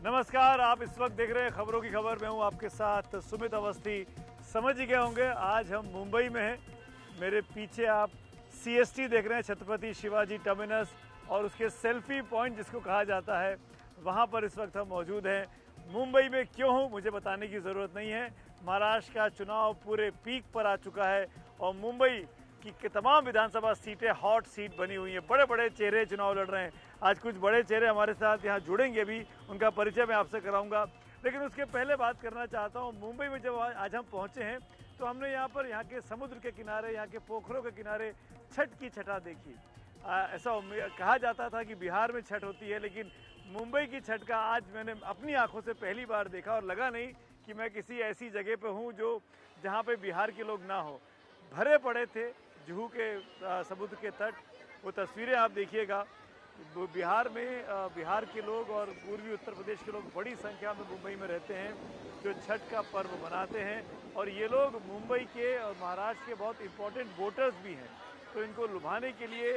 नमस्कार, आप इस वक्त देख रहे हैं खबरों की खबर में हूं आपके साथ सुमित अवस्थी। समझ ही गए होंगे आज हम मुंबई में हैं। मेरे पीछे आप सीएसटी देख रहे हैं, छत्रपति शिवाजी टर्मिनस, और उसके सेल्फी पॉइंट जिसको कहा जाता है, वहां पर इस वक्त हम मौजूद हैं। मुंबई में क्यों हूं मुझे बताने की ज़रूरत नहीं है। महाराष्ट्र का चुनाव पूरे पीक पर आ चुका है और मुंबई की तमाम विधानसभा सीटें हॉट सीट बनी हुई हैं। बड़े बड़े चेहरे चुनाव लड़ रहे हैं। आज कुछ बड़े चेहरे हमारे साथ यहाँ जुड़ेंगे भी, उनका परिचय मैं आपसे कराऊंगा। लेकिन उसके पहले बात करना चाहता हूँ, मुंबई में जब आज हम पहुँचे हैं तो हमने यहाँ पर यहाँ के समुद्र के किनारे, यहाँ के पोखरों के किनारे छठ की छटा देखी। ऐसा कहा जाता था कि बिहार में छठ होती है, लेकिन मुंबई की छठ का आज मैंने अपनी आंखों से पहली बार देखा और लगा नहीं कि मैं किसी ऐसी जगह पे हूँ जो जहाँ पे बिहार के लोग ना हो। भरे पड़े थे जुहू के समुद्र के तट। वो तस्वीरें आप देखिएगा। बिहार में बिहार के लोग और पूर्वी उत्तर प्रदेश के लोग बड़ी संख्या में मुंबई में रहते हैं जो छठ का पर्व मनाते हैं, और ये लोग मुंबई के और महाराष्ट्र के बहुत इम्पोर्टेंट वोटर्स भी हैं। तो इनको लुभाने के लिए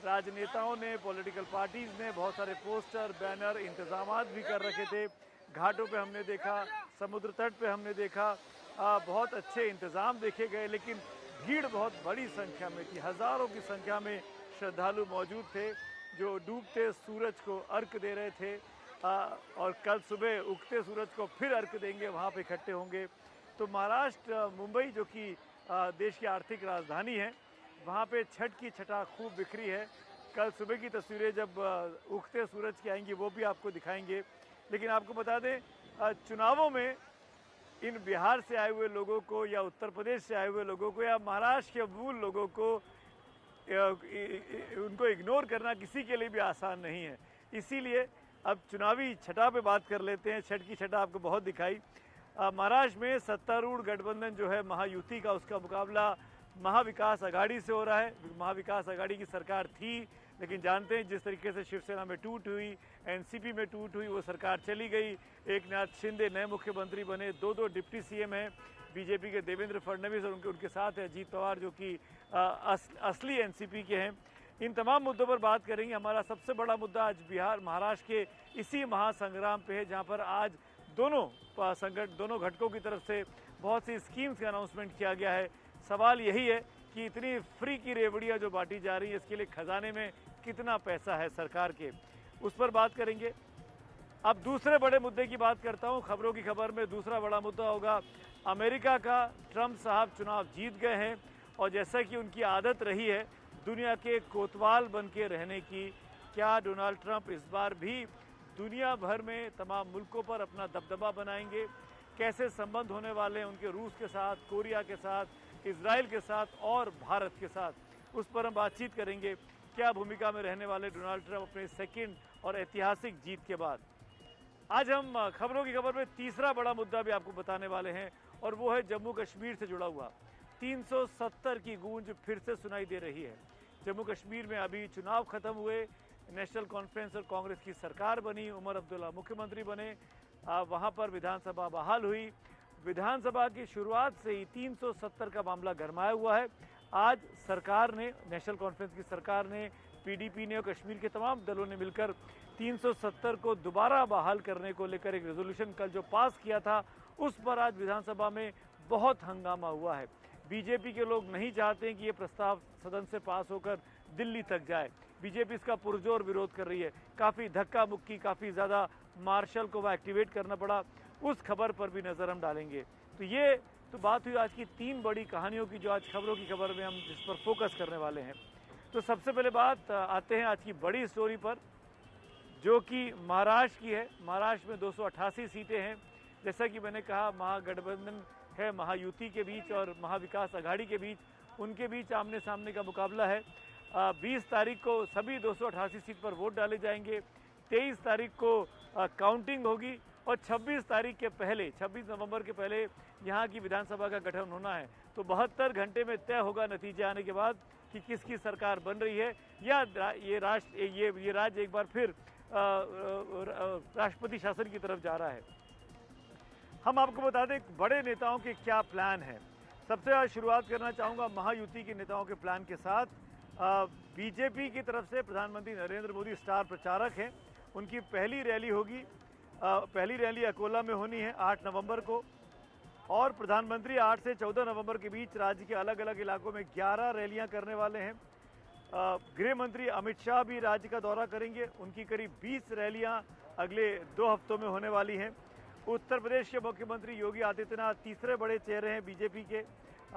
राजनेताओं ने, पॉलिटिकल पार्टीज़ ने बहुत सारे पोस्टर, बैनर, इंतजाम भी कर रखे थे। घाटों पे हमने देखा, समुद्र तट पे हमने देखा, बहुत अच्छे इंतज़ाम देखे गए, लेकिन भीड़ बहुत बड़ी संख्या में थी। हज़ारों की संख्या में श्रद्धालु मौजूद थे जो डूबते सूरज को अर्घ दे रहे थे, और कल सुबह उगते सूरज को फिर अर्घ देंगे, वहाँ पे इकट्ठे होंगे। तो महाराष्ट्र, मुंबई जो कि देश की आर्थिक राजधानी है, वहाँ पे छठ की छटा खूब बिखरी है। कल सुबह की तस्वीरें जब उगते सूरज की आएंगी वो भी आपको दिखाएंगे। लेकिन आपको बता दें, चुनावों में इन बिहार से आए हुए लोगों को या उत्तर प्रदेश से आए हुए लोगों को या महाराष्ट्र के मूल लोगों को उनको इग्नोर करना किसी के लिए भी आसान नहीं है। इसीलिए अब चुनावी छटा पे बात कर लेते हैं। छठ की छटा आपको बहुत दिखाई। महाराष्ट्र में सत्तारूढ़ गठबंधन जो है महायुति का, उसका मुकाबला महाविकास आघाड़ी से हो रहा है। महाविकास आघाड़ी की सरकार थी, लेकिन जानते हैं जिस तरीके से शिवसेना में टूट हुई, एनसीपी में टूट हुई, वो सरकार चली गई। एकनाथ शिंदे नए मुख्यमंत्री बने, दो डिप्टी सीएम हैं बीजेपी के, देवेंद्र फडणवीस, और उनके साथ है अजीत पवार जो कि असली एनसीपी के हैं। इन तमाम मुद्दों पर बात करेंगे। हमारा सबसे बड़ा मुद्दा आज बिहार महाराष्ट्र के इसी महासंग्राम पे है, जहाँ पर आज दोनों घटकों की तरफ से बहुत सी स्कीम्स का अनाउंसमेंट किया गया है। सवाल यही है कि इतनी फ्री की रेवड़ियाँ जो बांटी जा रही है, इसके लिए खजाने में कितना पैसा है सरकार के, उस पर बात करेंगे। अब दूसरे बड़े मुद्दे की बात करता हूँ। खबरों की खबर में दूसरा बड़ा मुद्दा होगा अमेरिका का। ट्रंप साहब चुनाव जीत गए हैं और जैसा कि उनकी आदत रही है दुनिया के कोतवाल बन के रहने की, क्या डोनाल्ड ट्रंप इस बार भी दुनिया भर में तमाम मुल्कों पर अपना दबदबा बनाएंगे? कैसे संबंध होने वाले हैं उनके रूस के साथ, कोरिया के साथ, इजराइल के साथ और भारत के साथ, उस पर हम बातचीत करेंगे। क्या भूमिका में रहने वाले डोनाल्ड ट्रंप अपने सेकंड और ऐतिहासिक जीत के बाद? आज हम खबरों की खबर में तीसरा बड़ा मुद्दा भी आपको बताने वाले हैं, और वो है जम्मू कश्मीर से जुड़ा हुआ। 370 की गूंज फिर से सुनाई दे रही है। जम्मू कश्मीर में अभी चुनाव खत्म हुए, नेशनल कॉन्फ्रेंस और कांग्रेस की सरकार बनी, उमर अब्दुल्ला मुख्यमंत्री बने, वहाँ पर विधानसभा बहाल हुई। विधानसभा की शुरुआत से ही 370 का मामला गरमाया हुआ है। आज सरकार ने, नेशनल कॉन्फ्रेंस की सरकार ने, पीडीपी ने और कश्मीर के तमाम दलों ने मिलकर 370 को दोबारा बहाल करने को लेकर एक रेजोल्यूशन कल जो पास किया था, उस पर आज विधानसभा में बहुत हंगामा हुआ है। बीजेपी के लोग नहीं चाहते कि ये प्रस्ताव सदन से पास होकर दिल्ली तक जाए। बीजेपी इसका पुरजोर विरोध कर रही है। काफ़ी धक्का मुक्की, काफ़ी ज़्यादा मार्शल को वह एक्टिवेट करना पड़ा। उस खबर पर भी नज़र हम डालेंगे। तो ये तो बात हुई आज की तीन बड़ी कहानियों की जो आज खबरों की खबर में हम जिस पर फोकस करने वाले हैं। तो सबसे पहले बात आते हैं आज की बड़ी स्टोरी पर, जो कि महाराष्ट्र की है। महाराष्ट्र में 288 सीटें हैं। जैसा कि मैंने कहा, महागठबंधन है महायुति के बीच और महाविकास आघाड़ी के बीच, उनके बीच आमने सामने का मुकाबला है। 20 तारीख को सभी 288 सीट पर वोट डाले जाएंगे। 23 तारीख को काउंटिंग होगी और 26 तारीख के पहले, 26 नवंबर के पहले यहाँ की विधानसभा का गठन होना है। तो 72 घंटे में तय होगा नतीजे आने के बाद कि किसकी सरकार बन रही है, या ये राज्य एक बार फिर राष्ट्रपति शासन की तरफ जा रहा है। हम आपको बता दें बड़े नेताओं के क्या प्लान है। सबसे शुरुआत करना चाहूँगा महायुति के नेताओं के प्लान के साथ। बीजेपी की तरफ से प्रधानमंत्री नरेंद्र मोदी स्टार प्रचारक हैं। उनकी पहली रैली होगी पहली रैली अकोला में होनी है 8 नवंबर को, और प्रधानमंत्री 8 से 14 नवंबर के बीच राज्य के अलग अलग इलाकों में 11 रैलियां करने वाले हैं। गृह मंत्री अमित शाह भी राज्य का दौरा करेंगे। उनकी करीब 20 रैलियां अगले 2 हफ्तों में होने वाली हैं। उत्तर प्रदेश के मुख्यमंत्री योगी आदित्यनाथ तीसरे बड़े चेहरे हैं बीजेपी के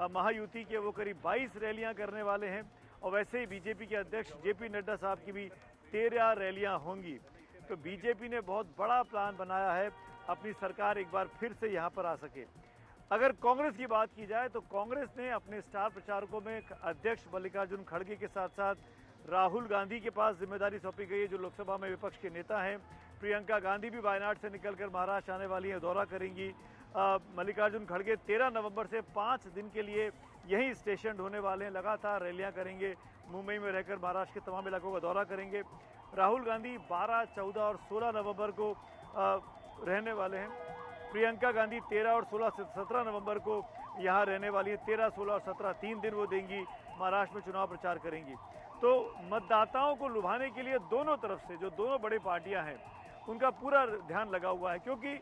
महायुति के, वो करीब 22 रैलियां करने वाले हैं। और वैसे ही बीजेपी के अध्यक्ष जेपी नड्डा साहब की भी 13 रैलियां होंगी। तो बीजेपी ने बहुत बड़ा प्लान बनाया है अपनी सरकार एक बार फिर से यहाँ पर आ सके। अगर कांग्रेस की बात की जाए तो कांग्रेस ने अपने स्टार प्रचारकों में अध्यक्ष मल्लिकार्जुन खड़गे के साथ साथ राहुल गांधी के पास जिम्मेदारी सौंपी गई है, जो लोकसभा में विपक्ष के नेता हैं। प्रियंका गांधी भी वायनाड से निकलकर महाराष्ट्र आने वाली हैं, दौरा करेंगी। मल्लिकार्जुन खड़गे 13 नवंबर से 5 दिन के लिए यहीं स्टेशन होने वाले हैं, लगातार रैलियां करेंगे। मुंबई में रहकर महाराष्ट्र के तमाम इलाकों का दौरा करेंगे। राहुल गांधी 12, 14 और 16 नवंबर को रहने वाले हैं। प्रियंका गांधी 13 और 16 से 17 नवंबर को यहाँ रहने वाली है। 13, 16 और 17 3 दिन वो देंगी, महाराष्ट्र में चुनाव प्रचार करेंगी। तो मतदाताओं को लुभाने के लिए दोनों तरफ से जो दोनों बड़ी पार्टियां हैं उनका पूरा ध्यान लगा हुआ है, क्योंकि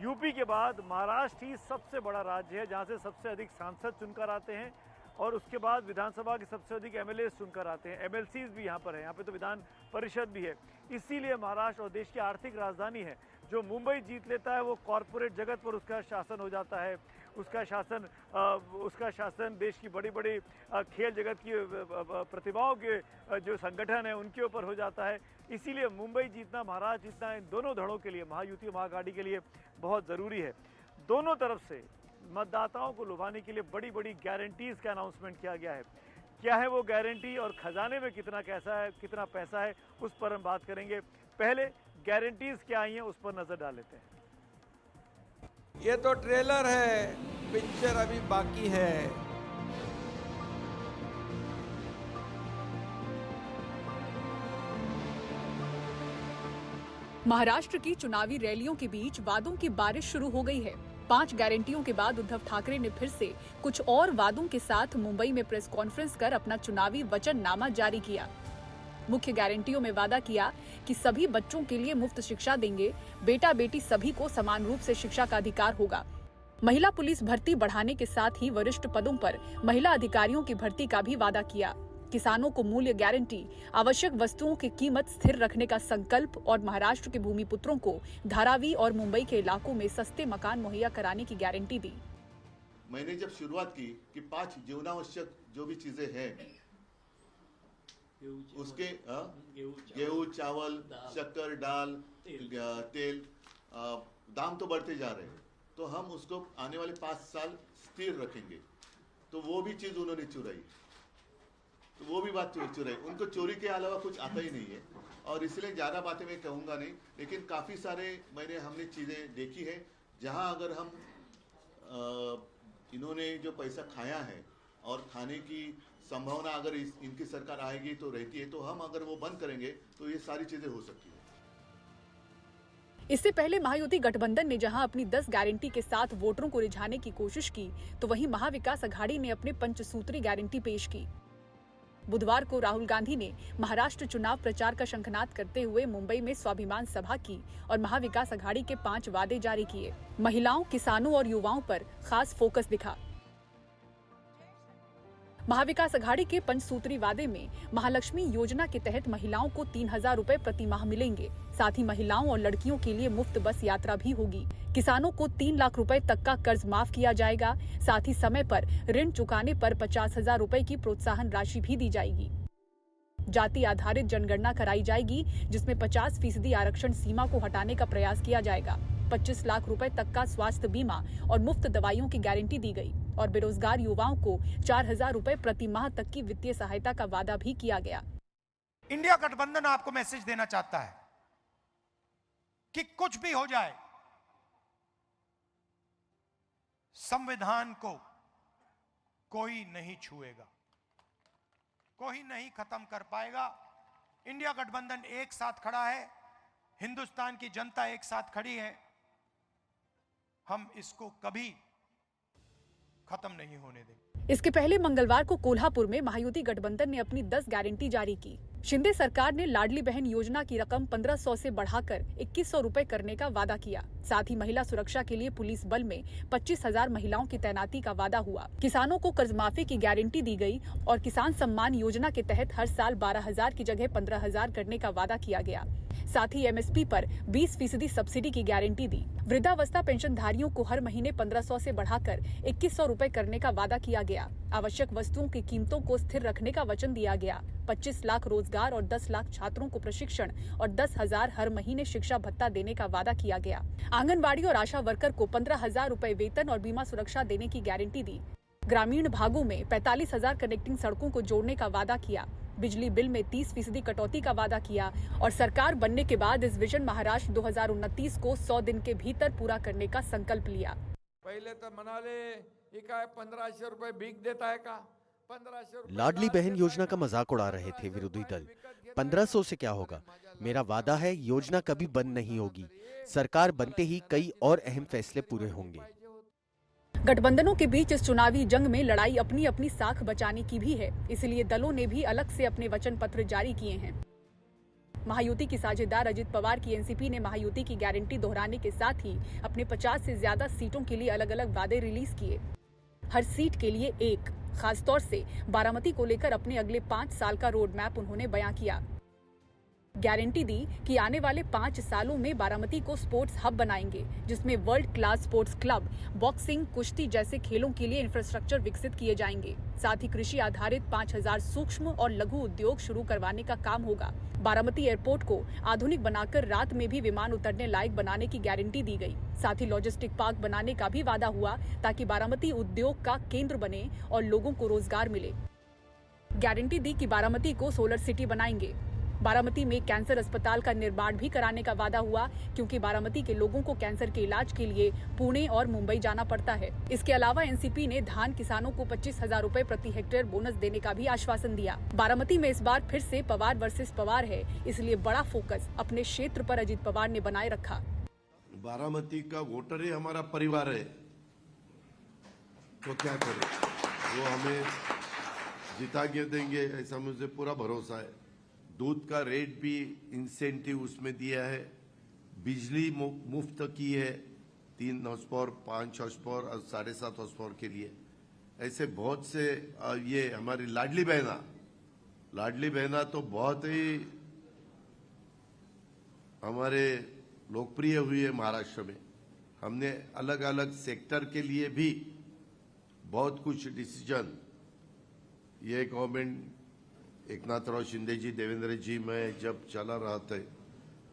यूपी के बाद महाराष्ट्र ही सबसे बड़ा राज्य है जहां से सबसे अधिक सांसद चुनकर आते हैं, और उसके बाद विधानसभा के सबसे अधिक एमएलए चुनकर आते हैं। एमएलसीज भी यहाँ पर है, यहाँ पे तो विधान परिषद भी है। इसीलिए महाराष्ट्र और देश की आर्थिक राजधानी है। जो मुंबई जीत लेता है वो कॉरपोरेट जगत पर उसका शासन हो जाता है, उसका शासन देश की बड़ी बड़ी खेल जगत की प्रतिभाओं के जो संगठन है उनके ऊपर हो जाता है। इसीलिए मुंबई जीतना, महाराष्ट्र जीतना इन दोनों धड़ों के लिए, महायुति महागाड़ी के लिए बहुत ज़रूरी है। दोनों तरफ से मतदाताओं को लुभाने के लिए बड़ी बड़ी गारंटीज का अनाउंसमेंट किया गया है। क्या है वो गारंटी और खजाने में कितना पैसा है उस पर हम बात करेंगे। पहले गारंटीज क्या आई हैं उस पर नजर डाल लेते हैं। ये तो ट्रेलर है, पिक्चर अभी बाकी है। महाराष्ट्र की चुनावी रैलियों के बीच वादों की बारिश शुरू हो गई है। 5 गारंटियों के बाद उद्धव ठाकरे ने फिर से कुछ और वादों के साथ मुंबई में प्रेस कॉन्फ्रेंस कर अपना चुनावी वचननामा जारी किया। मुख्य गारंटियों में वादा किया कि सभी बच्चों के लिए मुफ्त शिक्षा देंगे, बेटा बेटी सभी को समान रूप से शिक्षा का अधिकार होगा। महिला पुलिस भर्ती बढ़ाने के साथ ही वरिष्ठ पदों पर महिला अधिकारियों की भर्ती का भी वादा किया। किसानों को मूल्य गारंटी, आवश्यक वस्तुओं की कीमत स्थिर रखने का संकल्प और महाराष्ट्र के भूमिपुत्रों को धारावी और मुंबई के इलाकों में सस्ते मकान मुहैया कराने की गारंटी दी। मैंने जब शुरुआत की कि 5 जीवनावश्यक जो भी चीजें हैं उसके गेहूं, चावल, शक्कर, दाल, तेल दाम तो बढ़ते जा रहे हैं, तो हम उसको आने वाले 5 साल स्थिर रखेंगे। तो वो भी चीज उन्होंने चुराई, तो वो भी बात चुराई। उनको चोरी के अलावा कुछ आता ही नहीं है, और इसलिए ज़्यादा बातें मैं कहूँगा नहीं, लेकिन काफ़ी सारे हमने चीज़ें देखी है जहाँ अगर हम इन्होंने जो पैसा खाया है और खाने की संभावना अगर इनकी सरकार आएगी तो रहती है, तो हम अगर वो बंद करेंगे तो ये सारी चीज़ें हो सकती है। इससे पहले महायुति गठबंधन ने जहां अपनी 10 गारंटी के साथ वोटरों को रिझाने की कोशिश की, तो वहीं महाविकास अघाड़ी ने अपने पंचसूत्री गारंटी पेश की। बुधवार को राहुल गांधी ने महाराष्ट्र चुनाव प्रचार का शंखनाद करते हुए मुंबई में स्वाभिमान सभा की और महाविकास अघाड़ी के 5 वादे जारी किए। महिलाओं, किसानों और युवाओं पर खास फोकस दिखा। महाविकास अघाड़ी के पंचसूत्री वादे में महालक्ष्मी योजना के तहत महिलाओं को 3000 रुपए प्रति माह मिलेंगे। साथ ही महिलाओं और लड़कियों के लिए मुफ्त बस यात्रा भी होगी। किसानों को 3 लाख रुपए तक का कर्ज माफ किया जाएगा। साथ ही समय पर ऋण चुकाने पर 50,000 रुपए की प्रोत्साहन राशि भी दी जाएगी। जाति आधारित जनगणना कराई जाएगी, जिसमें 50% आरक्षण सीमा को हटाने का प्रयास किया जाएगा। 25 लाख रुपए तक का स्वास्थ्य बीमा और मुफ्त दवाइयों की गारंटी दी गई और बेरोजगार युवाओं को 4000 रुपए प्रति माह तक की वित्तीय सहायता का वादा भी किया गया। इंडिया गठबंधन आपको मैसेज देना चाहता है कि कुछ भी हो जाए, संविधान को कोई नहीं छुएगा, कोई नहीं खत्म कर पाएगा। इंडिया गठबंधन एक साथ खड़ा है, हिंदुस्तान की जनता एक साथ खड़ी है। हम इसको कभी खत्म नहीं होने देंगे। इसके पहले मंगलवार को कोल्हापुर में महायुति गठबंधन ने अपनी 10 गारंटी जारी की। शिंदे सरकार ने लाडली बहन योजना की रकम 1500 से बढ़ाकर 2100 रुपए करने का वादा किया। साथ ही महिला सुरक्षा के लिए पुलिस बल में 25,000 महिलाओं की तैनाती का वादा हुआ। किसानों को कर्ज माफी की गारंटी दी गई और किसान सम्मान योजना के तहत हर साल 12,000 की जगह 15,000 करने का वादा किया गया। साथ ही एमएसपी पर 20% सब्सिडी की गारंटी दी। वृद्धावस्था पेंशनधारियों को हर महीने 1500 से बढ़ाकर 2100 रुपए करने का वादा किया गया। आवश्यक वस्तुओं की कीमतों को स्थिर रखने का वचन दिया गया। 25 लाख रोजगार और 10 लाख छात्रों को प्रशिक्षण और 10,000 हर महीने शिक्षा भत्ता देने का वादा किया गया। आंगनबाड़ी और आशा वर्कर को 15,000 रुपए वेतन और बीमा सुरक्षा देने की गारंटी दी। ग्रामीण भागों में 45,000 कनेक्टिंग सड़कों को जोड़ने का वादा किया। बिजली बिल में 30% कटौती का वादा किया और सरकार बनने के बाद इस विजन महाराष्ट्र 2029 को 100 दिन के भीतर पूरा करने का संकल्प लिया। पहले तो मनाले ये काय 1500 रुपए भीख देता है का 1500 लाडली बहन योजना का मजाक उड़ा रहे थे विरोधी दल। 1500 से क्या होगा? मेरा वादा है योजना कभी बंद नहीं होगी। सरकार बनते ही कई और अहम फैसले पूरे होंगे। गठबंधनों के बीच इस चुनावी जंग में लड़ाई अपनी अपनी साख बचाने की भी है, इसलिए दलों ने भी अलग से अपने वचन पत्र जारी किए हैं। महायुति की साझेदार अजित पवार की एनसीपी ने महायुति की गारंटी दोहराने के साथ ही अपने 50 से ज्यादा सीटों के लिए अलग अलग वादे रिलीज किए। हर सीट के लिए एक, खासतौर से बारामती को लेकर अपने अगले 5 साल का रोड मैप उन्होंने बयां किया। गारंटी दी कि आने वाले 5 सालों में बारामती को स्पोर्ट्स हब बनाएंगे, जिसमें world class sports club, boxing, कुश्ती जैसे खेलों के लिए इंफ्रास्ट्रक्चर विकसित किए जाएंगे। साथ ही कृषि आधारित 5,000 सूक्ष्म और लघु उद्योग शुरू करवाने का काम होगा। बारामती एयरपोर्ट को आधुनिक बनाकर रात में भी विमान उतरने लायक बनाने की गारंटी दी गई। साथ ही लॉजिस्टिक पार्क बनाने का भी वादा हुआ ताकि बारामती उद्योग का केंद्र बने और लोगों को रोजगार मिले। गारंटी दी कि बारामती को सोलर सिटी बनाएंगे। बारामती में कैंसर अस्पताल का निर्माण भी कराने का वादा हुआ, क्योंकि बारामती के लोगों को कैंसर के इलाज के लिए पुणे और मुंबई जाना पड़ता है। इसके अलावा एनसीपी ने धान किसानों को 25,000 रुपए प्रति हेक्टेयर बोनस देने का भी आश्वासन दिया। बारामती में इस बार फिर से पवार वर्सेस पवार है, इसलिए बड़ा फोकस अपने क्षेत्र पर अजित पवार ने बनाए रखा। बारामती का वोटर ही हमारा परिवार है, तो क्या करें, वो हमें जिता के देंगे ऐसा मुझे पूरा भरोसा है। दूध का रेट भी इंसेंटिव उसमें दिया है, बिजली मुफ्त की है 3 हाउस पावर, 5 हाउस पावर और 7.5 हाउस पावर के लिए। ऐसे बहुत से ये हमारी लाडली बहना तो बहुत ही हमारे लोकप्रिय हुई है महाराष्ट्र में। हमने अलग अलग सेक्टर के लिए भी बहुत कुछ डिसीजन ये गवर्नमेंट एकनाथराव शिंदे जी, देवेंद्र जी में जब चला रहा था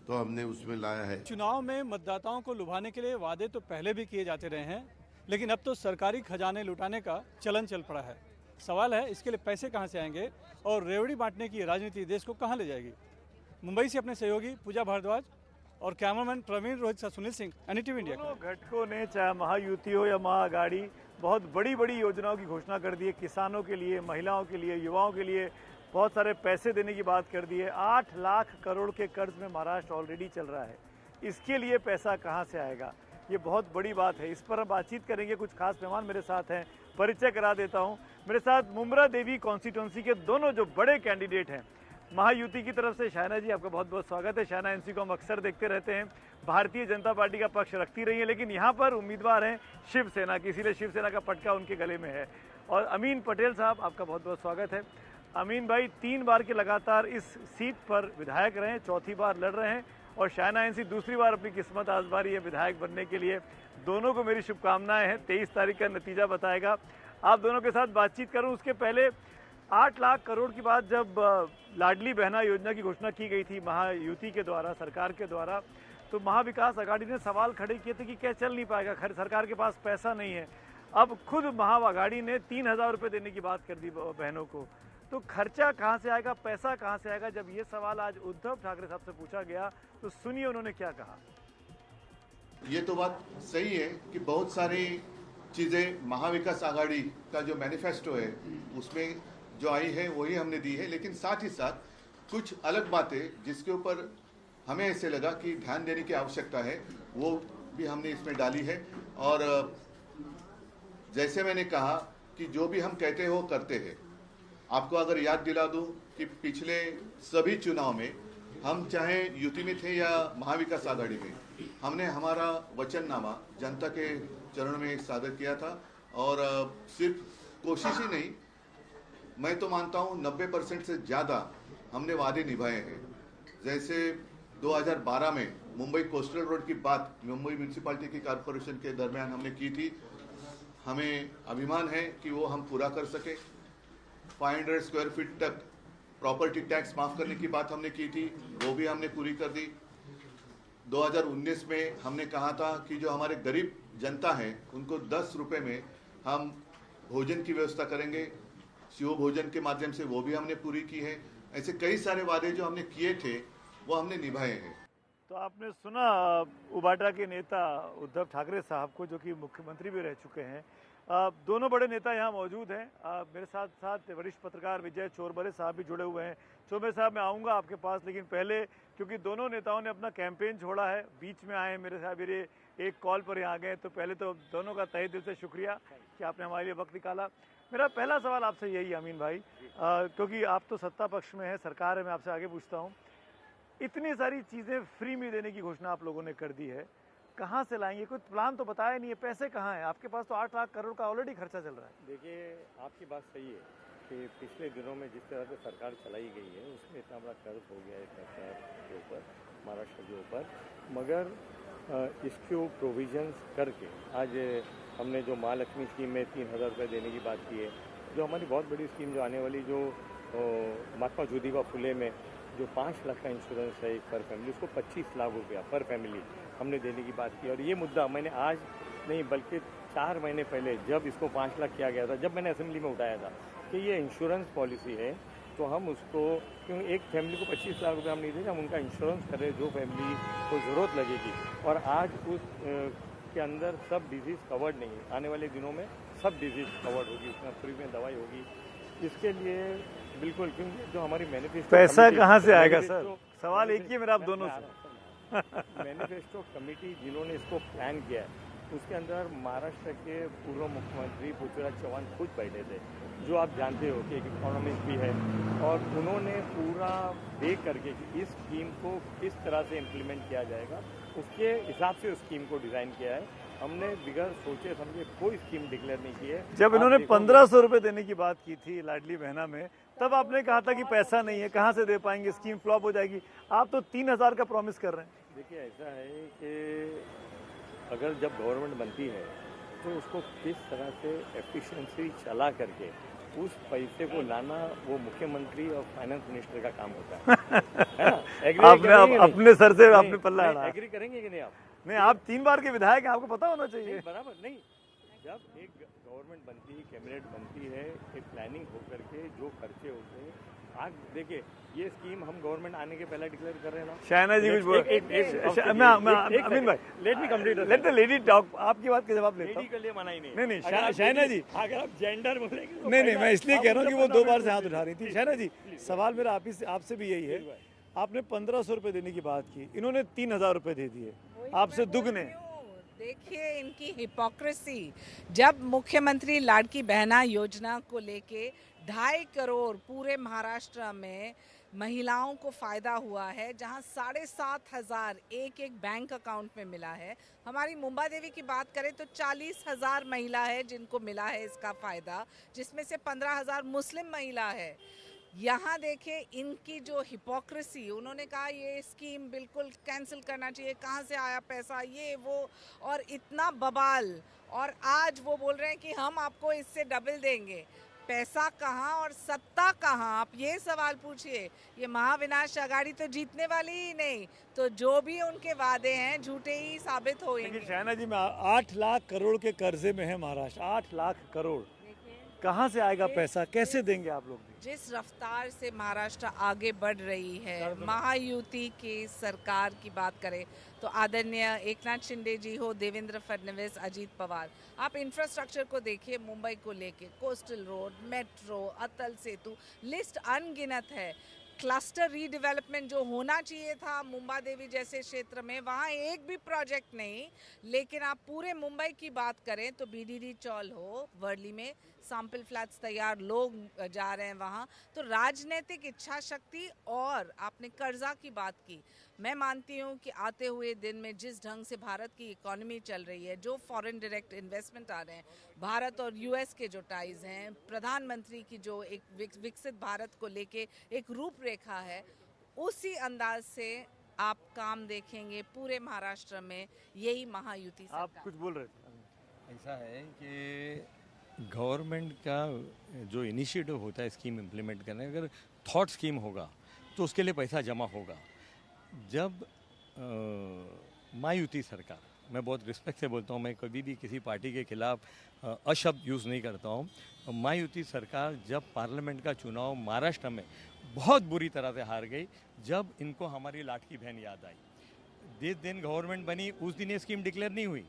तो हमने उसमें लाया है। चुनाव में मतदाताओं को लुभाने के लिए वादे तो पहले भी किए जाते रहे हैं, लेकिन अब तो सरकारी खजाने लुटाने का चलन चल पड़ा है। सवाल है इसके लिए पैसे कहां से आएंगे और रेवड़ी बांटने की राजनीति देश को कहां ले जाएगी। मुंबई से अपने सहयोगी पूजा भारद्वाज और कैमरामैन प्रवीण रोहित साथ सुनील सिंह, एनडीटीवी इंडिया। घटकों ने चाहे महायुति हो या महाअघाड़ी बहुत बड़ी बड़ी योजनाओं की घोषणा कर दी है। किसानों के लिए, महिलाओं के लिए, युवाओं के लिए बहुत सारे पैसे देने की बात कर दी है। 8 लाख करोड़ के कर्ज में महाराष्ट्र ऑलरेडी चल रहा है। इसके लिए पैसा कहां से आएगा, ये बहुत बड़ी बात है। इस पर हम बातचीत करेंगे। कुछ खास मेहमान मेरे साथ हैं, परिचय करा देता हूं। मेरे साथ मुमरा देवी कॉन्स्टिट्यूंसी के दोनों जो बड़े कैंडिडेट हैं, महायुति की तरफ से शायना जी, आपका बहुत बहुत स्वागत है। शायना एनसी को हम अक्सर देखते रहते हैं, भारतीय जनता पार्टी का पक्ष रखती रही है, लेकिन यहाँ पर उम्मीदवार हैं शिवसेना की, इसीलिए शिवसेना का पटका उनके गले में है। और अमीन पटेल साहब, आपका बहुत बहुत स्वागत है। अमीन भाई 3 बार के लगातार इस सीट पर विधायक रहे हैं, 4थी बार लड़ रहे हैं और शायना एनसी दूसरी बार अपनी किस्मत आजमा रही है विधायक बनने के लिए। दोनों को मेरी शुभकामनाएं हैं। 23 तारीख का नतीजा बताएगा। आप दोनों के साथ बातचीत करूं उसके पहले 8 लाख करोड़ की बात जब लाडली बहना योजना की घोषणा की गई थी महायुति के द्वारा, सरकार के द्वारा, तो महाविकास अघाड़ी ने सवाल खड़े किए थे कि क्या चल नहीं पाएगा, सरकार के पास पैसा नहीं है। अब खुद महाअघाड़ी ने 3,000 रुपये देने की बात कर दी बहनों को। तो खर्चा कहाँ से आएगा, पैसा कहाँ से आएगा? जब ये सवाल आज उद्धव ठाकरे साहब से पूछा गया तो सुनिए उन्होंने क्या कहा। ये तो बात सही है कि बहुत सारी चीज़ें महाविकास आघाड़ी का जो मैनिफेस्टो है उसमें जो आई है वही हमने दी है, लेकिन साथ ही साथ कुछ अलग बातें जिसके ऊपर हमें ऐसे लगा कि ध्यान देने की आवश्यकता है वो भी हमने इसमें डाली है। और जैसे मैंने कहा कि जो भी हम कहते हैं वो करते हैं। आपको अगर याद दिला दूं कि पिछले सभी चुनाव में हम चाहे यूपी में थे या महाविकास आघाड़ी में, हमने हमारा वचननामा जनता के चरण में सादर किया था और सिर्फ कोशिश ही नहीं, मैं तो मानता हूं 90% से ज़्यादा हमने वादे निभाए हैं। जैसे 2012 में मुंबई कोस्टल रोड की बात मुंबई म्यूनिसिपैलिटी की कॉरपोरेशन के दरमियान हमने की थी, हमें अभिमान है कि वो हम पूरा कर सके। 500 स्क्वायर फीट तक प्रॉपर्टी टैक्स माफ करने की बात हमने की थी, वो भी हमने पूरी कर दी। 2019 में हमने कहा था कि जो हमारे गरीब जनता है उनको 10 रुपए में हम भोजन की व्यवस्था करेंगे, शिव भोजन के माध्यम से, वो भी हमने पूरी की है। ऐसे कई सारे वादे जो हमने किए थे वो हमने निभाए हैं। तो आपने सुना उबाटा के नेता उद्धव ठाकरे साहब को, जो कि मुख्यमंत्री भी रह चुके हैं। दोनों बड़े नेता यहाँ मौजूद हैं। मेरे साथ साथ वरिष्ठ पत्रकार विजय चोरबरे साहब भी जुड़े हुए हैं। चोरबरे साहब, मैं आऊँगा आपके पास, लेकिन पहले क्योंकि दोनों नेताओं ने अपना कैंपेन छोड़ा है, बीच में आए मेरे साथ, मेरे एक कॉल पर यहाँ आ गए, तो पहले तो दोनों का तहे दिल से शुक्रिया कि आपने हमारे लिए वक्त निकाला। मेरा पहला सवाल आपसे यही अमीन भाई, क्योंकि आप तो सत्ता पक्ष में हैं, सरकार है, मैं आपसे आगे पूछता हूँ, इतनी सारी चीज़ें फ्री में देने की घोषणा आप लोगों ने कर दी है, कहाँ से लाएंगे? कोई प्लान तो बताया नहीं है, पैसे कहाँ हैं? आपके पास तो 8 लाख करोड़ का ऑलरेडी खर्चा चल रहा है। देखिए, आपकी बात सही है कि पिछले दिनों में जिस तरह से सरकार चलाई गई है उसमें इतना बड़ा कर्ज हो गया है सरकार के ऊपर, महाराष्ट्र के ऊपर, मगर इसको प्रोविजंस करके आज हमने जो महालक्ष्मी स्कीम में 3,000 रुपये देने की बात की है, जो हमारी बहुत बड़ी स्कीम जो आने वाली, जो महात्मा ज्योतिबा फुले में जो 5 लाख का इंश्योरेंस है एक पर फैमिली, उसको 25 लाख रुपया पर फैमिली हमने देने की बात की। और ये मुद्दा मैंने आज नहीं बल्कि 4 महीने पहले जब इसको 5 लाख किया गया था, जब मैंने असेंबली में उठाया था कि ये इंश्योरेंस पॉलिसी है, तो हम उसको, क्योंकि एक फैमिली को 25 लाख रुपये हम नहीं देंगे, हम उनका इंश्योरेंस करें जो फैमिली को ज़रूरत लगेगी। और आज उस के अंदर सब डिजीज़ कवर्ड नहीं है, आने वाले दिनों में सब डिजीज़ कवर्ड होगी, उसमें फ्री में दवाई होगी। इसके लिए बिल्कुल, क्योंकि जो हमारी मैनिफेस्टो, पैसा कहाँ से आएगा सर? सवाल एक ही है मेरा आप दोनों से। मैनिफेस्टो कमेटी जिन्होंने इसको प्लान किया है, उसके अंदर महाराष्ट्र के पूर्व मुख्यमंत्री पृथ्वीराज चौहान खुद बैठे थे, जो आप जानते हो कि एक इकोनॉमिस्ट भी है, और उन्होंने पूरा देख करके कि इस स्कीम को किस तरह से इम्प्लीमेंट किया जाएगा, उसके हिसाब से उस स्कीम को डिज़ाइन किया है। हमने बिगड़ सोचे समझे कोई स्कीम डिक्लेयर नहीं की है। जब इन्होंने 1,500 रुपये देने की बात की थी लाडली बहना में, तब आपने कहा था कि पैसा नहीं है, कहाँ से दे पाएंगे, स्कीम फ्लॉप हो जाएगी। आप तो 3,000 का प्रॉमिस कर रहे हैं। देखिए, ऐसा है कि अगर जब गवर्नमेंट बनती है तो उसको किस तरह से एफिशिएंसी चला करके उस पैसे को लाना, वो मुख्यमंत्री और फाइनेंस मिनिस्टर का काम होता है ना? आपने अपने सर से आपने पल्ला अड़ा। एग्री करेंगे कि नहीं आप? नहीं, आप 3 बार के विधायक हैं, आपको पता होना चाहिए। बराबर नहीं, जब एक गवर्नमेंट बनती है, कैबिनेट बनती है, एक प्लानिंग होकर के जो खर्चे होते हैं, आज देखिए ये स्कीम हम गवर्नमेंट आने के पहले डिक्लेयर कर रहे हैं ना। शायना जी कुछ बोल, अमीन भाई, let me complete, let the lady talk. आपकी बात का जवाब लेता हूं। लेडी के लिए मना ही नहीं। नहीं, शायना जी, अगर आप जेंडर बोलेंगे, नहीं, मैं इसलिए कह रहा हूँ कि वो 2 बार से हाथ उठा रही थी। शायना जी, सवाल मेरा आपसे भी यही है, आपने 1,500 रुपये देने की बात की, इन्होंने 3,000 रुपये दे दिए, आपसे दुगने। देखिए इनकी हिपोक्रेसी। जब मुख्यमंत्री लाड़की बहना योजना को लेके 2.5 करोड़ पूरे महाराष्ट्र में महिलाओं को फ़ायदा हुआ है, जहां 7,500 एक बैंक अकाउंट में मिला है। हमारी मुंबा देवी की बात करें तो 40,000 महिला है जिनको मिला है इसका फ़ायदा, जिसमें से 15,000 मुस्लिम महिला है। यहाँ देखिए इनकी जो हिपोक्रेसी, उन्होंने कहा ये स्कीम बिल्कुल कैंसिल करना चाहिए, कहाँ से आया पैसा, ये वो, और इतना बवाल। और आज वो बोल रहे हैं कि हम आपको इससे डबल देंगे। पैसा कहाँ और सत्ता कहाँ? आप ये सवाल पूछिए। ये महाविनाश अघाड़ी तो जीतने वाली ही नहीं, तो जो भी उनके वादे हैं झूठे ही साबित होंगे। शायना जी, मैं 8 लाख करोड़ के कर्जे में है महाराष्ट्र, 8 लाख करोड़, कहाँ से आएगा पैसा, कैसे देंगे आप लोग? जिस रफ्तार से महाराष्ट्र आगे बढ़ रही है, महायुति की सरकार की बात करें तो आदरणीय एकनाथ शिंदे जी हो, देवेंद्र फडणवीस, अजीत पवार, आप इंफ्रास्ट्रक्चर को देखिए, मुंबई को लेके coastal road, metro, Atal Setu, list अनगिनत है। क्लस्टर रीडेवलपमेंट जो होना चाहिए था मुंबा देवी जैसे क्षेत्र में, वहाँ एक भी प्रोजेक्ट नहीं। लेकिन आप पूरे मुंबई की बात करें तो बीडीडी चौल हो, वर्ली में सैंपल फ्लैट्स तैयार, लोग जा रहे हैं वहाँ। तो राजनीतिक इच्छा शक्ति, और आपने कर्जा की बात की, मैं मानती हूँ कि आते हुए दिन में जिस ढंग से भारत की इकोनॉमी चल रही है, जो फॉरेन डायरेक्ट इन्वेस्टमेंट आ रहे हैं, भारत और यूएस के जो टाइज हैं, प्रधानमंत्री की जो एक विकसित भारत को लेके एक रूपरेखा है, उसी अंदाज से आप काम देखेंगे पूरे महाराष्ट्र में। यही महायुति सरकार। आप कुछ बोल रहे थे। ऐसा है कि गवर्नमेंट का जो इनिशिएटिव होता है स्कीम इम्प्लीमेंट करने, अगर थॉट स्कीम होगा तो उसके लिए पैसा जमा होगा। जब महायुति सरकार, मैं बहुत रिस्पेक्ट से बोलता हूँ, मैं कभी भी किसी पार्टी के खिलाफ अशब्द यूज़ नहीं करता हूँ। महायुति सरकार जब पार्लियामेंट का चुनाव महाराष्ट्र में बहुत बुरी तरह से हार गई, जब इनको हमारी लाडकी बहन याद आई, जिस दिन गवर्नमेंट बनी उस दिन ये स्कीम डिक्लेयर नहीं हुई।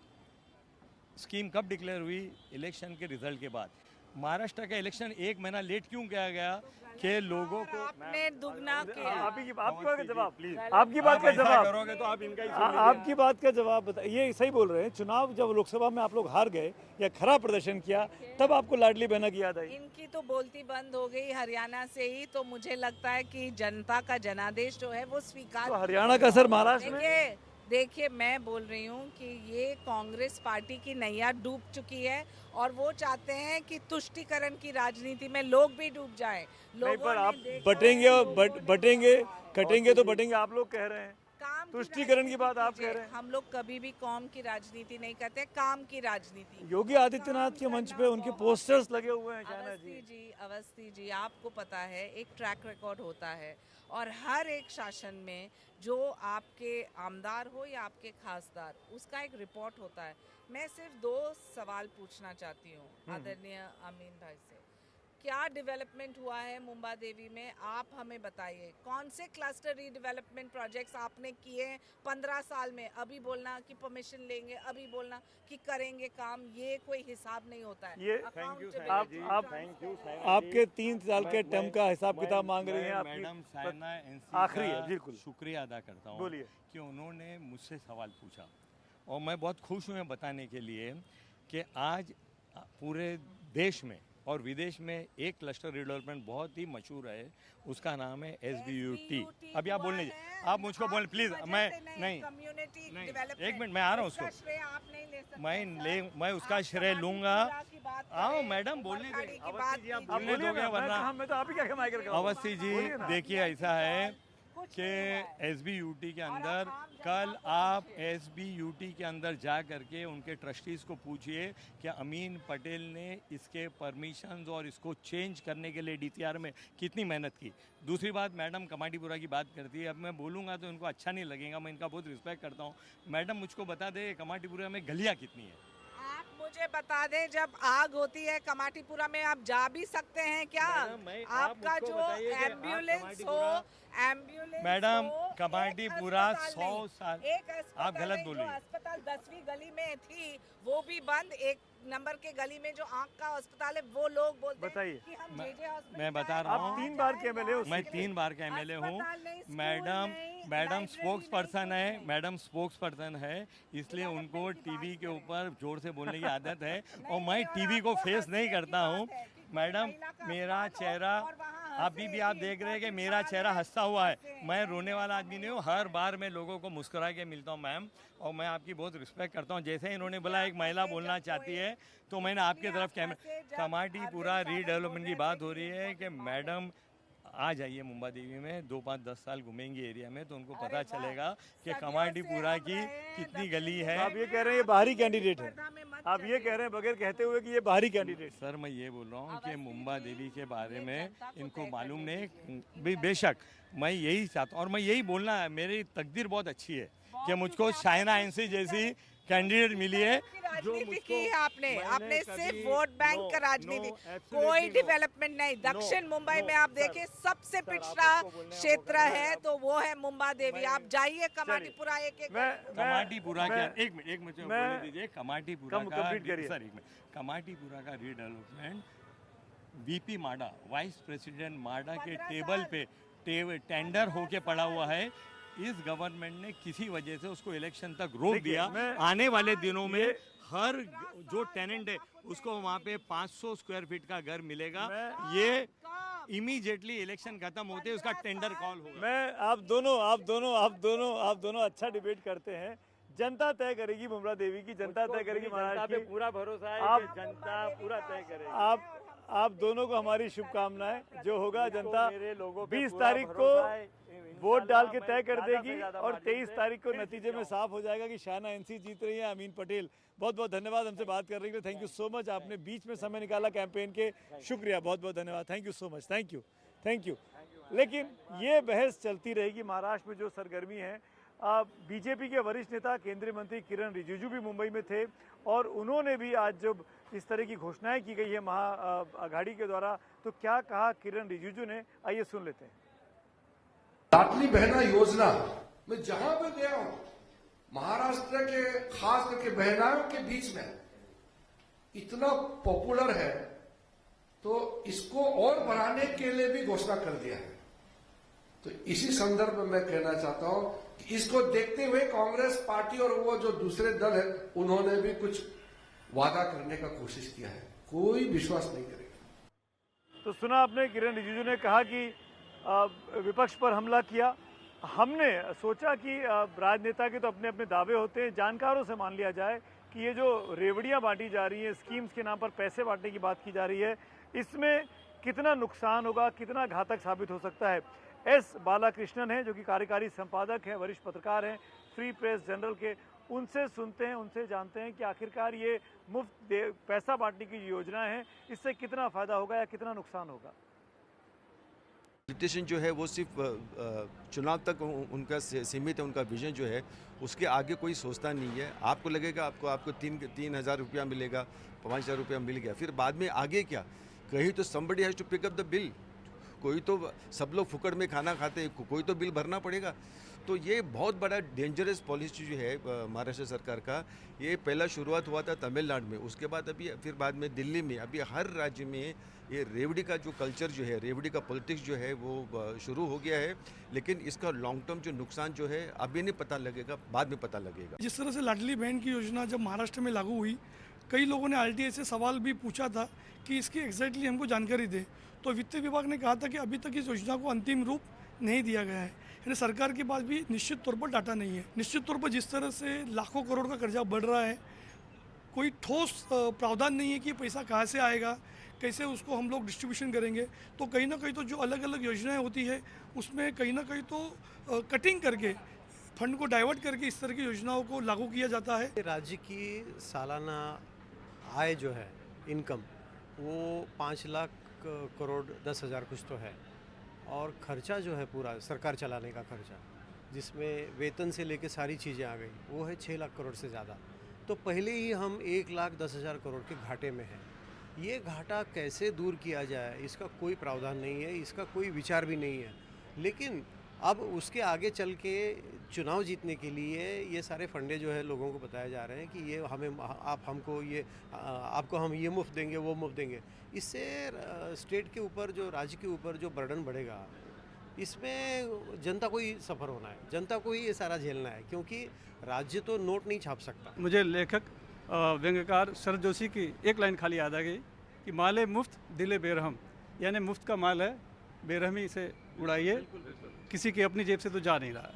स्कीम कब डिक्लेयर हुई? इलेक्शन के रिजल्ट के बाद। महाराष्ट्र का इलेक्शन 1 महीना लेट क्यों किया गया कि लोगों को आपने दुगना किया। आपकी बात का जवाब प्लीज, आपकी बात का जवाब करोगे तो आप इनका ही आपकी बात का जवाब बताइए। ये सही बोल रहे हैं, चुनाव जब लोकसभा में आप लोग हार गए या खराब प्रदर्शन किया, तब आपको लाडली बहना की याद आई। इनकी तो बोलती बंद हो गई हरियाणा से ही, तो मुझे लगता है कि जनता का जनादेश जो है वो स्वीकार। तो हरियाणा का असर महाराष्ट्र में। देखिए मैं बोल रही हूँ कि ये कांग्रेस पार्टी की नैया डूब चुकी है, और वो चाहते हैं कि तुष्टीकरण की राजनीति में लोग भी डूब जाएं। नहीं, पर आप बटेंगे और बटेंगे, कटेंगे तो बटेंगे, आप लोग कह रहे हैं। तुष्टीकरण की बात आप कह रहे हैं। हम लोग कभी भी कौम की राजनीति नहीं करते, काम की राजनीति। योगी आदित्यनाथ के मंच पे उनके पोस्टर्स लगे हुए हैं। शायना जी, अवस्थी जी, आपको पता है एक ट्रैक रिकॉर्ड होता है, और हर एक शासन में जो आपके आमदार हो या आपके खासदार, उसका एक रिपोर्ट होता है। मैं सिर्फ 2 सवाल पूछना चाहती हूँ आदरणीय अमीन भाई से। क्या डेवलपमेंट हुआ है मुंबा देवी में, आप हमें बताइए। कौन से क्लस्टर रीडेवलपमेंट प्रोजेक्ट्स आपने किए 15 साल में? अभी बोलना कि परमिशन लेंगे, अभी बोलना कि करेंगे काम, ये कोई हिसाब नहीं होता है। ये आपके 3 साल के टर्म का हिसाब किताब मांग रही हैं। मैडम साइना एनसी आखिरी है, बिल्कुल शुक्रिया अदा करता हूँ। बोलिए। कि उन्होंने मुझसे सवाल पूछा, और मैं बहुत खुश हूँ बताने के लिए कि आज पूरे देश में और विदेश में एक क्लस्टर डेवलपमेंट बहुत ही मशहूर है, उसका नाम है SBUT। अभी आप बोल लीजिए, आप मुझको बोल प्लीज। मैं नहीं, एक मिनट, मैं आ रहा हूँ उसको, मैं उसका श्रेय लूंगा। आओ मैडम, बोलने दोगे वरना। अवस्थी जी, देखिए ऐसा है कि SBUT के अंदर, कल आप SBUT के अंदर जा करके उनके ट्रस्टीज़ को पूछिए कि अमीन पटेल ने इसके परमिशंस और इसको चेंज करने के लिए DCR में कितनी मेहनत की। दूसरी बात, मैडम कमाटीपुरा की बात करती है, अब मैं बोलूँगा तो इनको अच्छा नहीं लगेगा, मैं इनका बहुत रिस्पेक्ट करता हूँ। मैडम मुझको बता दे कमाटीपुरा में गलियाँ कितनी है? मुझे बता दें, जब आग होती है कमाटीपुरा में आप जा भी सकते हैं क्या? आपका जो एम्बुलेंस हो, मैडम कमाटीपुरा 100 साल, आप गलत बोल रही हैं। अस्पताल 10वीं गली में थी, वो भी बंद। 1 नंबर के गली में जो आंख का अस्पताल है, वो लोग बोलते हैं कि हम मैं बता रहा हूँ, 3 बार के एमएलए हो। मैं 3 बार का एमएलए हूँ। मैडम स्पोक्स पर्सन है, मैडम स्पोक्स पर्सन है, इसलिए उनको टीवी के ऊपर जोर से बोलने की आदत है, और मैं टीवी को फेस नहीं करता हूँ। मैडम मेरा चेहरा अभी भी आप देख रहे हैं कि मेरा चेहरा हंसता हुआ है, मैं रोने वाला आदमी नहीं हूँ। हर बार मैं लोगों को मुस्कुरा के मिलता हूँ मैम, और मैं आपकी बहुत रिस्पेक्ट करता हूँ। जैसे इन्होंने बोला एक महिला बोलना चाहती है, तो मैंने आपके तरफ कमाटीपुरा रीडेवलपमेंट की बात हो रही है कि मैडम आ जाइए मुंबा देवी में, 2, 5, 10 साल घूमेंगे एरिया में, तो उनको पता चलेगा कि कमाटीपुरा की कितनी गली है। आप ये कह रहे हैं ये बाहरी कैंडिडेट है, आप ये कह रहे हैं बगैर कहते हुए कि ये बाहरी कैंडिडेट। सर मैं ये बोल रहा हूँ कि मुंबा देवी के बारे में इनको मालूम नहीं, बेशक मैं यही चाहता हूँ, और मैं यही बोलना है, मेरी तकदीर बहुत अच्छी है कि मुझको शाइना एनसी जैसी कैंडिडेट मिली है। जो की आपने सिर्फ वोट बैंक का राजनीति, कोई डेवलपमेंट नहीं। दक्षिण मुंबई में आप देखिए सबसे पिछड़ा क्षेत्र है, तो वो है मुंबा देवी। आप जाइए कमाटीपुरा, कमाटीपुरा का एक मिनट बोलने दीजिए। कमाटीपुरा का रीडेवलपमेंट VP माडा, वाइस प्रेसिडेंट माडा के टेबल पे टेंडर होके पड़ा हुआ है। इस गवर्नमेंट ने किसी वजह से उसको इलेक्शन तक रोक देखिए, दिया। मैं- आने वाले दिनों में हर जो टेनेंट है उसको वहाँ पे 500 स्क्वायर फीट का घर मिलेगा। ये इमीडिएटली इलेक्शन खत्म होते उसका टेंडर कॉल होगा। मैं आप दोनों अच्छा डिबेट करते हैं। जनता तय करेगी, मुमरा देवी की जनता तय करेगी, महाराष्ट्र की। पूरा भरोसा है आप- कि जनता पूरा तय करेगी। आप दोनों को हमारी शुभकामनाएं। जो होगा जनता मेरे लोगों पे 20 पूरा तारीख को भरोसा है। वोट डाल के इंशाल्लाह तय मैं कर ज़्यादा से देगी ज़्यादा और मार्जिन 23 से तारीख को फिर नतीजे में जीत साफ हो जाएगा कि शाहना एनसी जीत रही है, अमीन पटेल। बहुत बहुत धन्यवाद हमसे बात करने के लिए। Thank you so much. आपने बीच में समय निकाला कैंपेन के, शुक्रिया, बहुत बहुत धन्यवाद। Thank you so much. Thank you. लेकिन ये बहस चलती रहेगी। महाराष्ट्र में जो सरगर्मी है, बीजेपी के वरिष्ठ नेता केंद्रीय मंत्री किरण रिजिजू भी मुंबई में थे और उन्होंने भी आज जब इस तरह की घोषणाएं की गई है महाआघाड़ी के द्वारा, तो क्या कहा किरण रिजिजू ने, आइए सुन लेते हैं। लाडली बहना योजना मैं जहां पे गया हूं, महाराष्ट्र के खास करके बहनाओं के बीच में इतना पॉपुलर है, तो इसको और बढ़ाने के लिए भी घोषणा कर दिया है। तो इसी संदर्भ में मैं कहना चाहता हूं कि इसको देखते हुए कांग्रेस पार्टी और वो जो दूसरे दल है, उन्होंने भी कुछ वादा करने का कोशिश किया है। कोई विश्वास नहीं करेगा। तो सुना आपने, किरण रिजिजू ने कहा कि विपक्ष पर हमला किया। हमने सोचा कि राजनेता के तो अपने अपने दावे होते हैं, जानकारों से मान लिया जाए कि ये जो रेवड़ियां बांटी जा रही हैं, स्कीम्स के नाम पर पैसे बांटने की बात की जा रही है, इसमें कितना नुकसान होगा, कितना घातक साबित हो सकता है। एस बालाकृष्णन है जो कि कार्यकारी संपादक हैं, वरिष्ठ पत्रकार हैं फ्री प्रेस जर्नल के। उनसे सुनते हैं, उनसे जानते हैं कि आखिरकार ये मुफ्त पैसा बांटने की योजना है, इससे कितना फायदा होगा या कितना नुकसान होगा। पॉलिटिशियन जो है वो सिर्फ चुनाव तक उनका सीमित है, उनका विजन जो है उसके आगे कोई सोचता नहीं है। आपको लगेगा आपको 3,000 रुपया मिलेगा, 5,000 रुपया मिल गया, फिर बाद में आगे क्या? कहीं तो somebody has to pick up the bill। कोई तो, सब लोग फुकड़ में खाना खाते हैं, कोई तो बिल भरना पड़ेगा। तो ये बहुत बड़ा डेंजरस पॉलिसी जो है महाराष्ट्र सरकार का। ये पहला शुरुआत हुआ था तमिलनाडु में, उसके बाद अभी फिर बाद में दिल्ली में, अभी हर राज्य में ये रेवड़ी का जो कल्चर जो है, रेवड़ी का पॉलिटिक्स जो है वो शुरू हो गया है। लेकिन इसका लॉन्ग टर्म जो नुकसान जो है अभी नहीं पता लगेगा, बाद में पता लगेगा। जिस तरह से लाडली बहन की योजना जब महाराष्ट्र में लागू हुई, कई लोगों ने आरटीआई से सवाल भी पूछा था कि इसकी एग्जैक्टली हमको जानकारी दें। तो वित्त विभाग ने कहा था कि अभी तक इस योजना को अंतिम रूप नहीं दिया गया है, यानी सरकार के पास भी निश्चित तौर पर डाटा नहीं है। निश्चित तौर पर जिस तरह से लाखों करोड़ का कर्जा बढ़ रहा है, कोई ठोस प्रावधान नहीं है कि पैसा कहाँ से आएगा, कैसे उसको हम लोग डिस्ट्रीब्यूशन करेंगे। तो कहीं ना कहीं तो जो अलग अलग योजनाएं होती है उसमें कहीं ना कहीं तो कटिंग करके, फंड को डाइवर्ट करके इस तरह की योजनाओं को लागू किया जाता है। राज्य की सालाना आय जो है, इनकम, वो 5 लाख करोड़ 10,000 कुछ तो है, और खर्चा जो है पूरा सरकार चलाने का खर्चा, जिसमें वेतन से लेके सारी चीज़ें आ गई, वो है 6 लाख करोड़ से ज़्यादा। तो पहले ही हम 1,10,000 करोड़ के घाटे में हैं। ये घाटा कैसे दूर किया जाए, इसका कोई प्रावधान नहीं है, इसका कोई विचार भी नहीं है। लेकिन अब उसके आगे चल के चुनाव जीतने के लिए ये सारे फंडे जो है लोगों को बताए जा रहे हैं कि ये हमें, आप हमको ये, आपको हम ये मुफ्त देंगे, वो मुफ्त देंगे। इससे स्टेट के ऊपर, जो राज्य के ऊपर जो बर्डन बढ़ेगा, इसमें जनता को ही सफ़र होना है, जनता को ही ये सारा झेलना है, क्योंकि राज्य तो नोट नहीं छाप सकता। मुझे लेखक व्यंग्यकार शरद जोशी की एक लाइन खाली याद आ गई कि माले मुफ्त दिले बेरहम, यानी मुफ्त का माल है, बेरहमी से उड़ाइए, किसी की अपनी जेब से तो जा नहीं रहा है।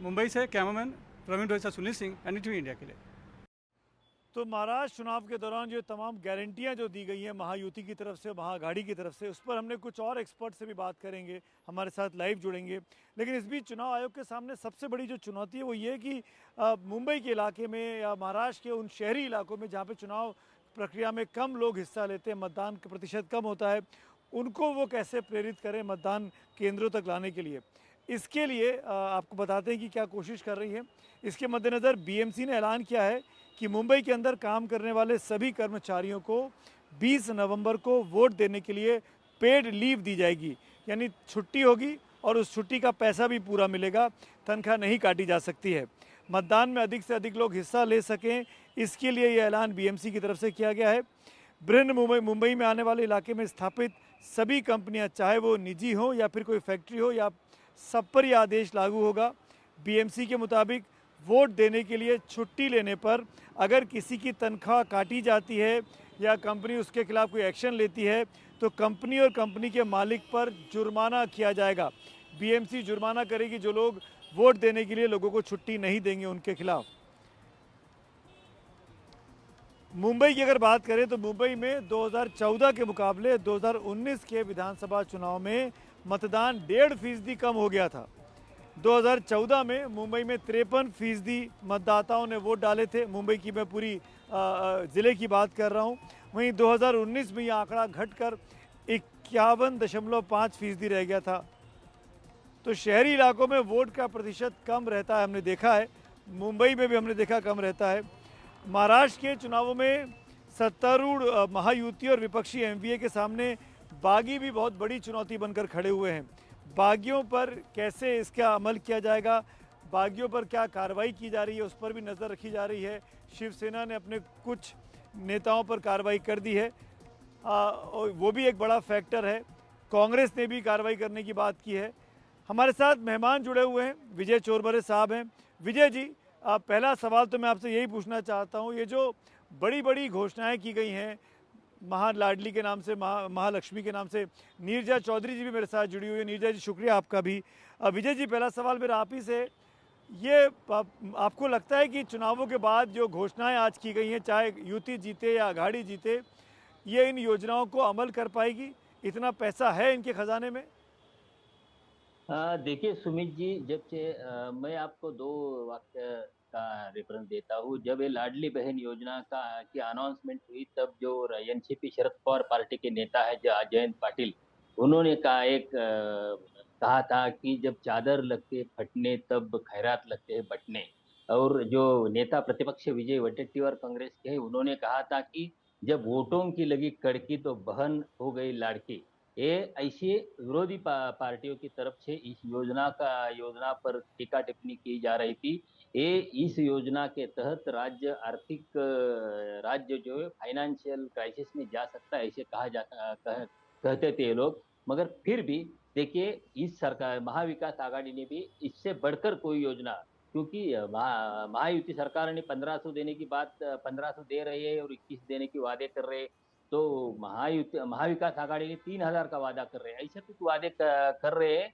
मुंबई से cameraman Praveen Rohit Sunil Singh, NDTV India के लिए। तो महाराष्ट्र चुनाव के दौरान जो तमाम गारंटियां जो दी गई हैं महायुति की तरफ से, महाआघाड़ी की तरफ से, उस पर हमने कुछ और एक्सपर्ट से भी बात करेंगे, हमारे साथ लाइव जुड़ेंगे। लेकिन इस बीच चुनाव आयोग के सामने सबसे बड़ी जो चुनौती है वो ये कि मुंबई के इलाके में या महाराष्ट्र के उन शहरी इलाकों में जहाँ पे चुनाव प्रक्रिया में कम लोग हिस्सा लेते हैं, मतदान का प्रतिशत कम होता है, उनको वो कैसे प्रेरित करें मतदान केंद्रों तक लाने के लिए। इसके लिए आपको बताते हैं कि क्या कोशिश कर रही है। इसके मद्देनज़र BMC ने ऐलान किया है कि मुंबई के अंदर काम करने वाले सभी कर्मचारियों को 20 नवंबर को वोट देने के लिए पेड लीव दी जाएगी, यानी छुट्टी होगी और उस छुट्टी का पैसा भी पूरा मिलेगा, तनख्वाह नहीं काटी जा सकती है। मतदान में अधिक से अधिक लोग हिस्सा ले सकें, इसके लिए यह ऐलान BMC की तरफ से किया गया है। बृहन मुंबई में आने वाले इलाके में स्थापित सभी कंपनियां, चाहे वो निजी हो या फिर कोई फैक्ट्री हो, या सब पर यह आदेश लागू होगा। बीएमसी के मुताबिक वोट देने के लिए छुट्टी लेने पर अगर किसी की तनख्वाह काटी जाती है या कंपनी उसके खिलाफ कोई एक्शन लेती है तो कंपनी और कंपनी के मालिक पर जुर्माना किया जाएगा। बीएमसी जुर्माना करेगी जो लोग वोट देने के लिए लोगों को छुट्टी नहीं देंगे उनके खिलाफ। मुंबई की अगर बात करें तो मुंबई में 2014 के मुकाबले 2019 के विधानसभा चुनाव में मतदान 1.5% कम हो गया था। 2014 में मुंबई में 53% मतदाताओं ने वोट डाले थे। मुंबई की मैं पूरी ज़िले की बात कर रहा हूं। वहीं 2019 में यह आंकड़ा घटकर 51.5% रह गया था। तो शहरी इलाकों में वोट का प्रतिशत कम रहता है, हमने देखा है। मुंबई में भी हमने देखा कम रहता है। महाराष्ट्र के चुनावों में सत्तारूढ़ महायुति और विपक्षी एमवीए के सामने बागी भी बहुत बड़ी चुनौती बनकर खड़े हुए हैं। बागियों पर कैसे इसका अमल किया जाएगा, बागियों पर क्या कार्रवाई की जा रही है, उस पर भी नज़र रखी जा रही है। शिवसेना ने अपने कुछ नेताओं पर कार्रवाई कर दी है, और वो भी एक बड़ा फैक्टर है। कांग्रेस ने भी कार्रवाई करने की बात की है। हमारे साथ मेहमान जुड़े हुए हैं, विजय चोरबरे साहब हैं। विजय जी, पहला सवाल तो मैं आपसे यही पूछना चाहता हूँ, ये जो बड़ी बड़ी घोषणाएं की गई हैं महालाडली के नाम से, महालक्ष्मी के नाम से, नीरजा चौधरी जी भी मेरे साथ जुड़ी हुई है। नीरजा जी, शुक्रिया आपका भी। विजय जी, पहला सवाल मेरा आप ही से, ये आपको लगता है कि चुनावों के बाद जो घोषणाएं आज की गई हैं, चाहे युति जीते या अघाड़ी जीते, ये इन योजनाओं को अमल कर पाएगी? इतना पैसा है इनके खजाने में? देखिए सुमित जी, जब से मैं आपको दो वाक्य का रेफरेंस देता हूँ। जब ये लाडली बहन योजना का की अनाउंसमेंट हुई, तब जो एनसीपी शरद पवार पार्टी के नेता है जयंत पाटिल, उन्होंने कहा था कि जब चादर लगते फटने तब खैरात लगते हैं बटने। और जो नेता प्रतिपक्ष विजय वडेट्टीवार कांग्रेस के हैं, उन्होंने कहा था कि जब वोटों की लगी कड़की तो बहन हो गई लाड़की। ये ऐसे विरोधी पार्टियों की तरफ से इस योजना पर टीका टिप्पणी की जा रही थी। ये इस योजना के तहत राज्य जो है फाइनेंशियल क्राइसिस में जा सकता है, ऐसे कहते थे ये लोग। मगर फिर भी देखिए, इस सरकार महाविकास आघाड़ी ने भी इससे बढ़कर कोई योजना, क्योंकि महायुति सरकार ने 1500 देने की बात, 1500 दे रही है और 21 देने की वादे कर रहे हैं। तो महाविकास आघाड़ी ने 3000 का वादा कर रहे हैं, ऐसे कुछ वादे कर रहे हैं।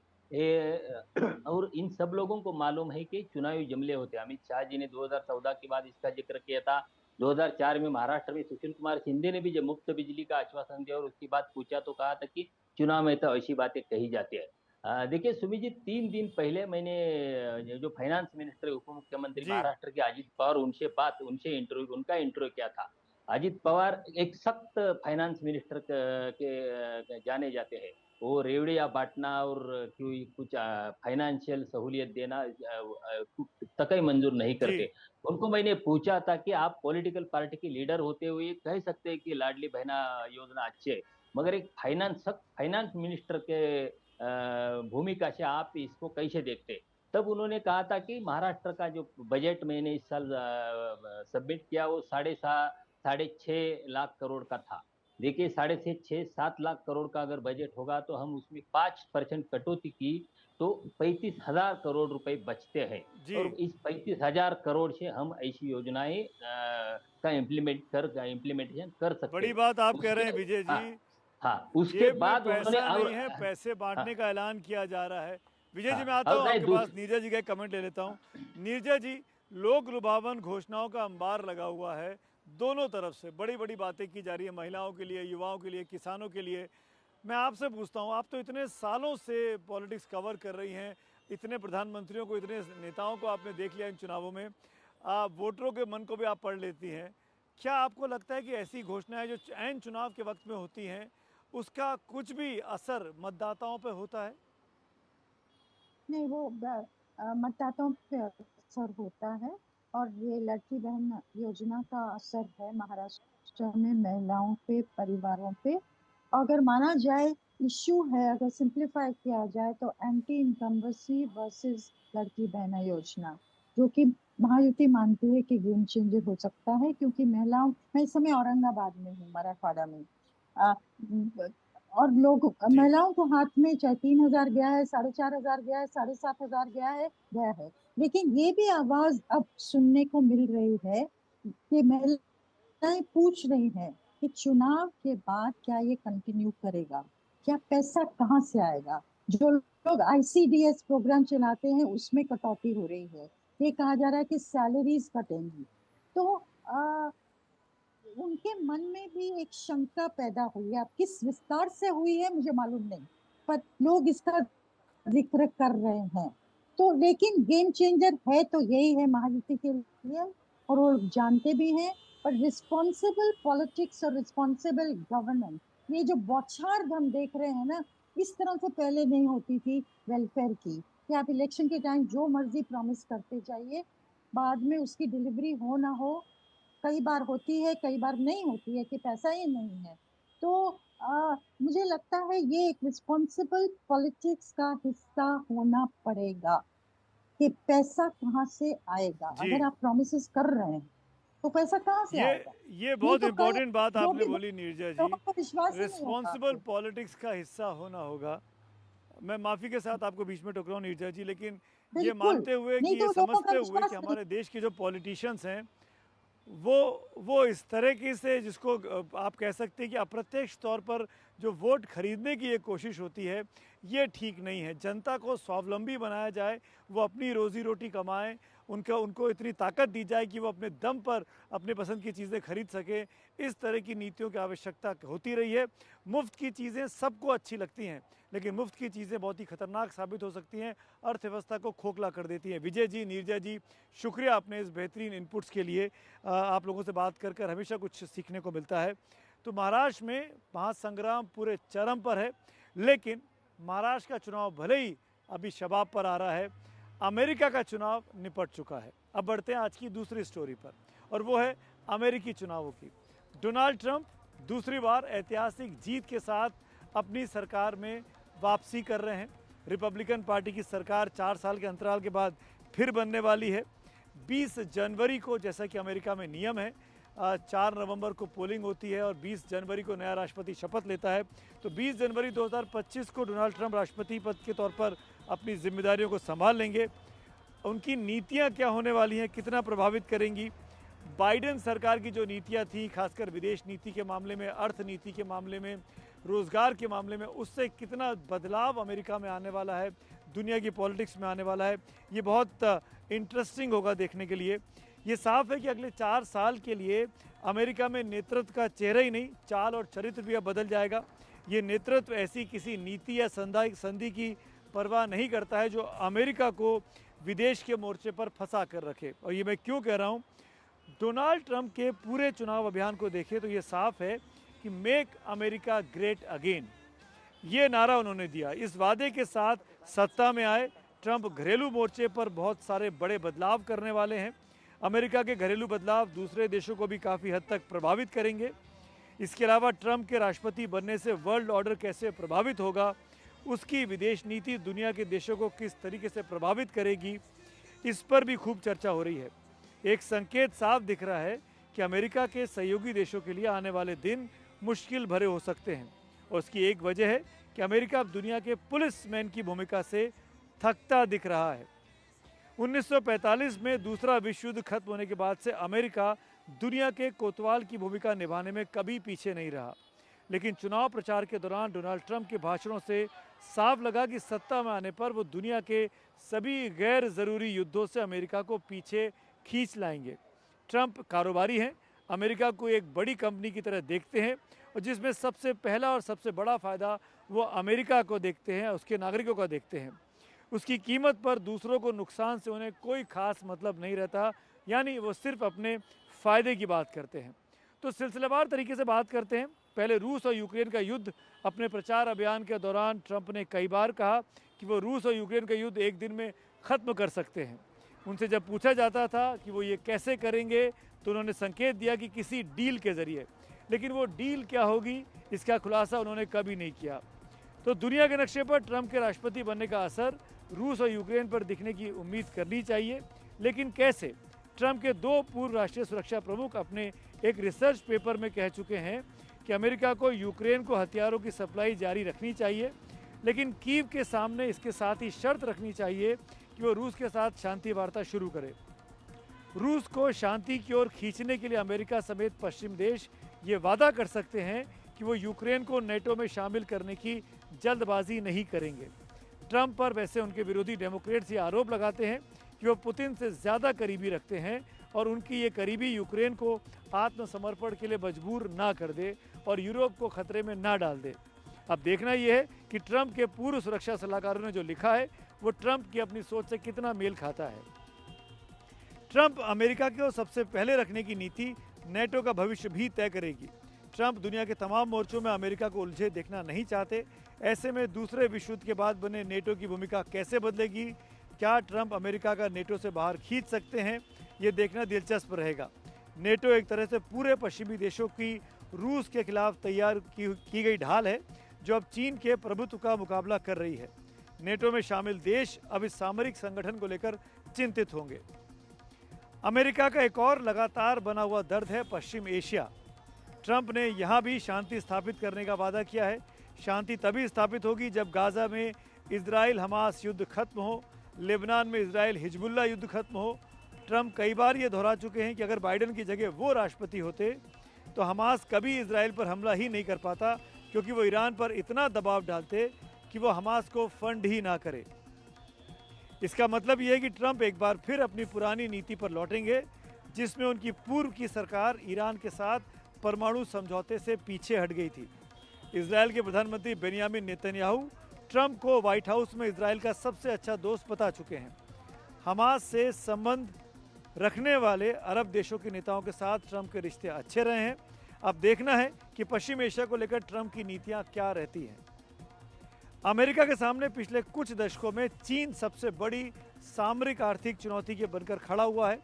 और इन सब लोगों को मालूम है कि चुनावी जमले होते हैं। अमित शाह जी ने 2014 के बाद इसका जिक्र किया था। 2004 में महाराष्ट्र में सुशील कुमार शिंदे ने भी जब मुफ्त बिजली का आश्वासन दिया और उसके बाद पूछा तो कहा था कि चुनाव में तो ऐसी बातें कही जाती है। देखिए सुमित जी, 3 दिन पहले मैंने जो फाइनेंस मिनिस्टर उप मुख्यमंत्री महाराष्ट्र के अजित पवार, उनसे उनका इंटरव्यू किया था। अजित पवार एक सख्त फाइनेंस मिनिस्टर के जाने जाते हैं। वो रेवड़िया बांटना और कुछ फाइनेंशियल सहूलियत देना तक मंजूर नहीं करते। उनको मैंने पूछा था कि आप पॉलिटिकल पार्टी के लीडर होते हुए कह सकते हैं कि लाडली बहना योजना अच्छी है, मगर एक फाइनेंस मिनिस्टर के भूमिका से आप इसको कैसे देखते? तब उन्होंने कहा था कि महाराष्ट्र का जो बजट मैंने इस साल सबमिट किया वो 6.5 लाख करोड़ का था। देखिए 6.5-7 लाख करोड़ का अगर बजट होगा तो हम उसमें 5% कटौती की तो 35,000 करोड़ रुपए बचते हैं। और इस 35,000 करोड़ से हम ऐसी योजनाएं का इम्प्लीमेंटेशन कर सकते हैं। बड़ी बात आप कह रहे हैं विजय जी। हाँ, उसके बाद उन्होंने पैसे बांटने का ऐलान किया जा रहा है। विजय जी, मैं आता हूँ आपके पास, नीरजा जी का कमेंट ले लेता हूँ। नीरजा जी, लोक लुभावन घोषणाओं का अंबार लगा हुआ है, दोनों तरफ से बड़ी बड़ी बातें की जा रही है, महिलाओं के लिए, युवाओं के लिए, किसानों के लिए। मैं आपसे पूछता हूँ, आप तो इतने सालों से पॉलिटिक्स कवर कर रही हैं, इतने प्रधानमंत्रियों को, इतने नेताओं को आपने देख लिया इन चुनावों में, वोटरों के मन को भी आप पढ़ लेती हैं। क्या आपको लगता है कि ऐसी घोषणाएं जो ऐन चुनाव के वक्त में होती हैं, उसका कुछ भी असर मतदाताओं पर होता है? नहीं, वो मतदाताओं पे असर होता है और ये लड़की बहन योजना का असर है महाराष्ट्र में महिलाओं पे, परिवारों पे। अगर माना जाए इश्यू है, अगर सिंप्लीफाई किया जाए तो एंटी इनकम्बेंसी वर्सेस लड़की बहना योजना, जो कि महायुति मानती है कि गेम चेंजर हो सकता है, क्योंकि महिलाओं, मैं इस समय औरंगाबाद में हूँ, मराठवाड़ा में, और लोग महिलाओं को हाथ में चाहे 3,000 गया है, 4,500 गया है, 7,500 गया है, लेकिन ये भी आवाज अब सुनने को मिल रही है कि महिलाएं पूछ रही हैं कि चुनाव के बाद क्या ये कंटिन्यू करेगा, क्या पैसा कहाँ से आएगा। जो लोग ICDS प्रोग्राम चलाते हैं उसमें कटौती हो रही है, ये कहा जा रहा है कि सैलरीज कटेंगी। तो उनके मन में भी एक शंका पैदा हुई है, अब किस विस्तार से हुई है मुझे मालूम नहीं, पर लोग इसका जिक्र कर रहे हैं। तो लेकिन गेम चेंजर है तो यही है महायुति के लिए, और वो जानते भी हैं। पर रिस्पॉन्सिबल पॉलिटिक्स और रिस्पॉन्सिबल गवर्नेंस, ये जो बौछार हम देख रहे हैं ना, इस तरह से पहले नहीं होती थी वेलफेयर की, कि आप इलेक्शन के टाइम जो मर्जी प्रॉमिस करते जाइए, बाद में उसकी डिलीवरी हो ना हो, कई बार होती है कई बार नहीं होती है कि पैसा ही नहीं है। तो मुझे लगता है ये एक रिस्पॉन्सिबल पॉलिटिक्स का हिस्सा होना पड़ेगा कि पैसा कहाँ से आएगा। अगर आप प्रॉमिसेस कर रहे हैं तो पैसा कहाँ से आएगा। ये बहुत तो इम्पोर्टेंट बात जो आपने भी बोली नीरजा जी, लोगों को विश्वास ही नहीं होता। रिस्पॉन्सिबल पॉलिटिक्स का हिस्सा होना होगा। मैं माफी के साथ आपको बीच में टोक रहा हूँ नीरजा जी, लेकिन ये बिल्कुल। मानते हुए नहीं कि तो ये लोगों का समझते हुए विश्वास कि नहीं। हमारे देश के जो पॉलिटिशियंस हैं वो इस तरीके से, जिसको आप कह सकते हैं कि अप्रत्यक्ष तौर पर जो वोट खरीदने की एक कोशिश होती है, ये ठीक नहीं है। जनता को स्वावलंबी बनाया जाए, वो अपनी रोजी रोटी कमाएं, उनको इतनी ताकत दी जाए कि वो अपने दम पर अपने पसंद की चीज़ें खरीद सके। इस तरह की नीतियों की आवश्यकता होती रही है। मुफ्त की चीज़ें सबको अच्छी लगती हैं, लेकिन मुफ्त की चीज़ें बहुत ही खतरनाक साबित हो सकती हैं, अर्थव्यवस्था को खोखला कर देती हैं। विजय जी, नीरजा जी, शुक्रिया अपने इस बेहतरीन इनपुट्स के लिए। आप लोगों से बात कर कर हमेशा कुछ सीखने को मिलता है। तो महाराष्ट्र में महासंग्राम पूरे चरम पर है, लेकिन महाराष्ट्र का चुनाव भले ही अभी शबाब पर आ रहा है, अमेरिका का चुनाव निपट चुका है। अब बढ़ते हैं आज की दूसरी स्टोरी पर, और वो है अमेरिकी चुनावों की। डोनाल्ड ट्रंप दूसरी बार ऐतिहासिक जीत के साथ अपनी सरकार में वापसी कर रहे हैं। रिपब्लिकन पार्टी की सरकार 4 साल के अंतराल के बाद फिर बनने वाली है। 20 जनवरी को, जैसा कि अमेरिका में नियम है, 4 नवंबर को पोलिंग होती है और 20 जनवरी को नया राष्ट्रपति शपथ लेता है। तो 20 जनवरी 2025 को डोनाल्ड ट्रंप राष्ट्रपति पद के तौर पर अपनी जिम्मेदारियों को संभाल लेंगे। उनकी नीतियां क्या होने वाली हैं, कितना प्रभावित करेंगी, बाइडेन सरकार की जो नीतियां थी, खासकर विदेश नीति के मामले में, अर्थनीति के मामले में, रोजगार के मामले में, उससे कितना बदलाव अमेरिका में आने वाला है, दुनिया की पॉलिटिक्स में आने वाला है, ये बहुत इंटरेस्टिंग होगा देखने के लिए। ये साफ है कि अगले 4 साल के लिए अमेरिका में नेतृत्व का चेहरा ही नहीं, चाल और चरित्र भी अब बदल जाएगा। ये नेतृत्व ऐसी किसी नीति या संधि की परवाह नहीं करता है जो अमेरिका को विदेश के मोर्चे पर फंसा कर रखे। और ये मैं क्यों कह रहा हूँ, डोनाल्ड ट्रंप के पूरे चुनाव अभियान को देखें तो ये साफ है कि मेक अमेरिका ग्रेट अगेन, ये नारा उन्होंने दिया। इस वादे के साथ सत्ता में आए ट्रंप घरेलू मोर्चे पर बहुत सारे बड़े बदलाव करने वाले हैं। अमेरिका के घरेलू बदलाव दूसरे देशों को भी काफ़ी हद तक प्रभावित करेंगे। इसके अलावा ट्रंप के राष्ट्रपति बनने से वर्ल्ड ऑर्डर कैसे प्रभावित होगा, उसकी विदेश नीति दुनिया के देशों को किस तरीके से प्रभावित करेगी, इस पर भी खूब चर्चा हो रही है। एक संकेत साफ दिख रहा है कि अमेरिका के सहयोगी देशों के लिए आने वाले दिन मुश्किल भरे हो सकते हैं, और उसकी एक वजह है कि अमेरिका अब दुनिया के पुलिसमैन की भूमिका से थकता दिख रहा है। 1945 में दूसरा विश्व युद्ध खत्म होने के बाद से अमेरिका दुनिया के कोतवाल की भूमिका निभाने में कभी पीछे नहीं रहा, लेकिन चुनाव प्रचार के दौरान डोनाल्ड ट्रंप के भाषणों से साफ लगा कि सत्ता में आने पर वो दुनिया के सभी गैर ज़रूरी युद्धों से अमेरिका को पीछे खींच लाएंगे। ट्रंप कारोबारी हैं, अमेरिका को एक बड़ी कंपनी की तरह देखते हैं, और जिसमें सबसे पहला और सबसे बड़ा फ़ायदा वो अमेरिका को देखते हैं, उसके नागरिकों का देखते हैं। उसकी कीमत पर दूसरों को नुकसान से उन्हें कोई खास मतलब नहीं रहता, यानी वो सिर्फ अपने फ़ायदे की बात करते हैं। तो सिलसिलेवार तरीके से बात करते हैं। पहले रूस और यूक्रेन का युद्ध। अपने प्रचार अभियान के दौरान ट्रंप ने कई बार कहा कि वो रूस और यूक्रेन का युद्ध एक दिन में ख़त्म कर सकते हैं। उनसे जब पूछा जाता था कि वो ये कैसे करेंगे, तो उन्होंने संकेत दिया कि किसी डील के ज़रिए, लेकिन वो डील क्या होगी इसका खुलासा उन्होंने कभी नहीं किया। तो दुनिया के नक्शे पर ट्रंप के राष्ट्रपति बनने का असर रूस और यूक्रेन पर दिखने की उम्मीद करनी चाहिए, लेकिन कैसे? ट्रंप के 2 पूर्व राष्ट्रीय सुरक्षा प्रमुख अपने एक रिसर्च पेपर में कह चुके हैं कि अमेरिका को यूक्रेन को हथियारों की सप्लाई जारी रखनी चाहिए, लेकिन कीव के सामने इसके साथ ही शर्त रखनी चाहिए कि वो रूस के साथ शांति वार्ता शुरू करे। रूस को शांति की ओर खींचने के लिए अमेरिका समेत पश्चिम देश ये वादा कर सकते हैं कि वो यूक्रेन को नेटो में शामिल करने की जल्दबाजी नहीं करेंगे। ट्रंप पर वैसे उनके विरोधी डेमोक्रेट्स ये आरोप लगाते हैं कि वो पुतिन से ज़्यादा करीबी रखते हैं और उनकी ये करीबी यूक्रेन को आत्मसमर्पण के लिए मजबूर ना कर दे और यूरोप को खतरे में ना डाल दे। अब देखना यह है कि ट्रंप के पूर्व सुरक्षा सलाहकारों ने जो लिखा है वो ट्रंप की अपनी सोच से कितना मेल खाता है। ट्रंप अमेरिका को सबसे पहले रखने की नीति नेटो का भविष्य भी तय करेगी। ट्रंप दुनिया के तमाम मोर्चों में अमेरिका को उलझे देखना नहीं चाहते। ऐसे में दूसरे विश्व युद्ध के बाद बने नेटो की भूमिका कैसे बदलेगी? क्या ट्रंप अमेरिका का नेटो से बाहर खींच सकते हैं? ये देखना दिलचस्प रहेगा। नेटो एक तरह से पूरे पश्चिमी देशों की रूस के खिलाफ तैयार की गई ढाल है, जो अब चीन के प्रभुत्व का मुकाबला कर रही है। नेटो में शामिल देश अब इस सामरिक संगठन को लेकर चिंतित होंगे। अमेरिका का एक और लगातार बना हुआ दर्द है पश्चिम एशिया। ट्रंप ने यहाँ भी शांति स्थापित करने का वादा किया है। शांति तभी स्थापित होगी जब गाजा में इजराइल हमास युद्ध खत्म हो, लेबनान में इजराइल हिजबुल्ला युद्ध खत्म हो। ट्रंप कई बार ये दोहरा चुके हैं कि अगर बाइडेन की जगह वो राष्ट्रपति होते तो हमास कभी इजराइल पर हमला ही नहीं कर पाता, क्योंकि वो ईरान पर इतना दबाव डालते कि वो हमास को फंड ही ना करे। इसका मतलब ये है कि ट्रंप एक बार फिर अपनी पुरानी नीति पर लौटेंगे, जिसमें उनकी पूर्व की सरकार ईरान के साथ परमाणु समझौते से पीछे हट गई थी। इजराइल के प्रधानमंत्री बेनियामिन नेतन्याहू ट्रंप को व्हाइट हाउस में इजराइल का सबसे अच्छा दोस्त बता चुके हैं। हमास से संबंध रखने वाले अरब देशों के नेताओं के साथ ट्रंप के रिश्ते अच्छे रहे हैं। अब देखना है कि पश्चिम एशिया को लेकर ट्रंप की नीतियां क्या रहती हैं। अमेरिका के सामने पिछले कुछ दशकों में चीन सबसे बड़ी सामरिक आर्थिक चुनौती के बनकर खड़ा हुआ है।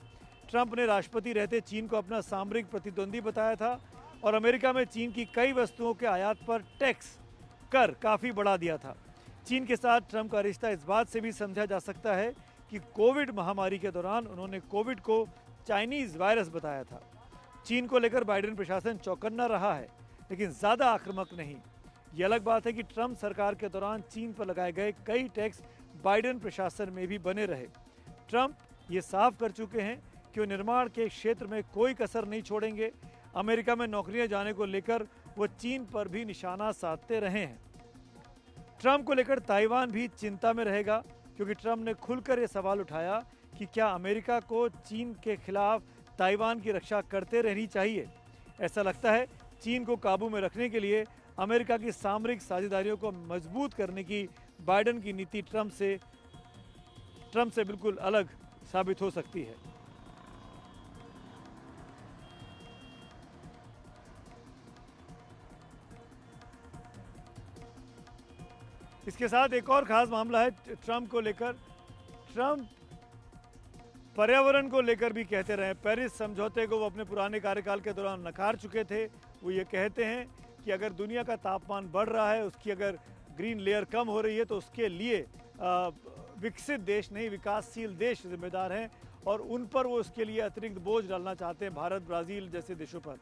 ट्रंप ने राष्ट्रपति रहते चीन को अपना सामरिक प्रतिद्वंदी बताया था और अमेरिका में चीन की कई वस्तुओं के आयात पर टैक्स कर काफ़ी बढ़ा दिया था। चीन के साथ ट्रंप का रिश्ता इस बात से भी समझा जा सकता है कि कोविड महामारी के दौरान उन्होंने कोविड को चाइनीज़ वायरस बताया था। चीन को लेकर बाइडेन प्रशासन चौकन्ना रहा है, लेकिन ज़्यादा आक्रामक नहीं। ये अलग बात है कि ट्रंप सरकार के दौरान चीन पर लगाए गए कई टैक्स बाइडेन प्रशासन में भी बने रहे। ट्रंप ये साफ कर चुके हैं कि वो निर्माण के क्षेत्र में कोई कसर नहीं छोड़ेंगे। अमेरिका में नौकरियां जाने को लेकर वो चीन पर भी निशाना साधते रहे हैं। ट्रंप को लेकर ताइवान भी चिंता में रहेगा, क्योंकि ट्रंप ने खुलकर ये सवाल उठाया कि क्या अमेरिका को चीन के खिलाफ ताइवान की रक्षा करते रहनी चाहिए। ऐसा लगता है चीन को काबू में रखने के लिए अमेरिका की सामरिक साझेदारियों को मजबूत करने की बाइडेन की नीति ट्रंप से बिल्कुल अलग साबित हो सकती है। इसके साथ एक और खास मामला है ट्रंप को लेकर। ट्रंप पर्यावरण को लेकर भी कहते रहे। पेरिस समझौते को वो अपने पुराने कार्यकाल के दौरान नकार चुके थे। वो ये कहते हैं कि अगर दुनिया का तापमान बढ़ रहा है, उसकी अगर ग्रीन लेयर कम हो रही है, तो उसके लिए विकसित देश नहीं विकासशील देश जिम्मेदार हैं और उन पर वो उसके लिए अतिरिक्त बोझ डालना चाहते हैं, भारत ब्राज़ील जैसे देशों पर।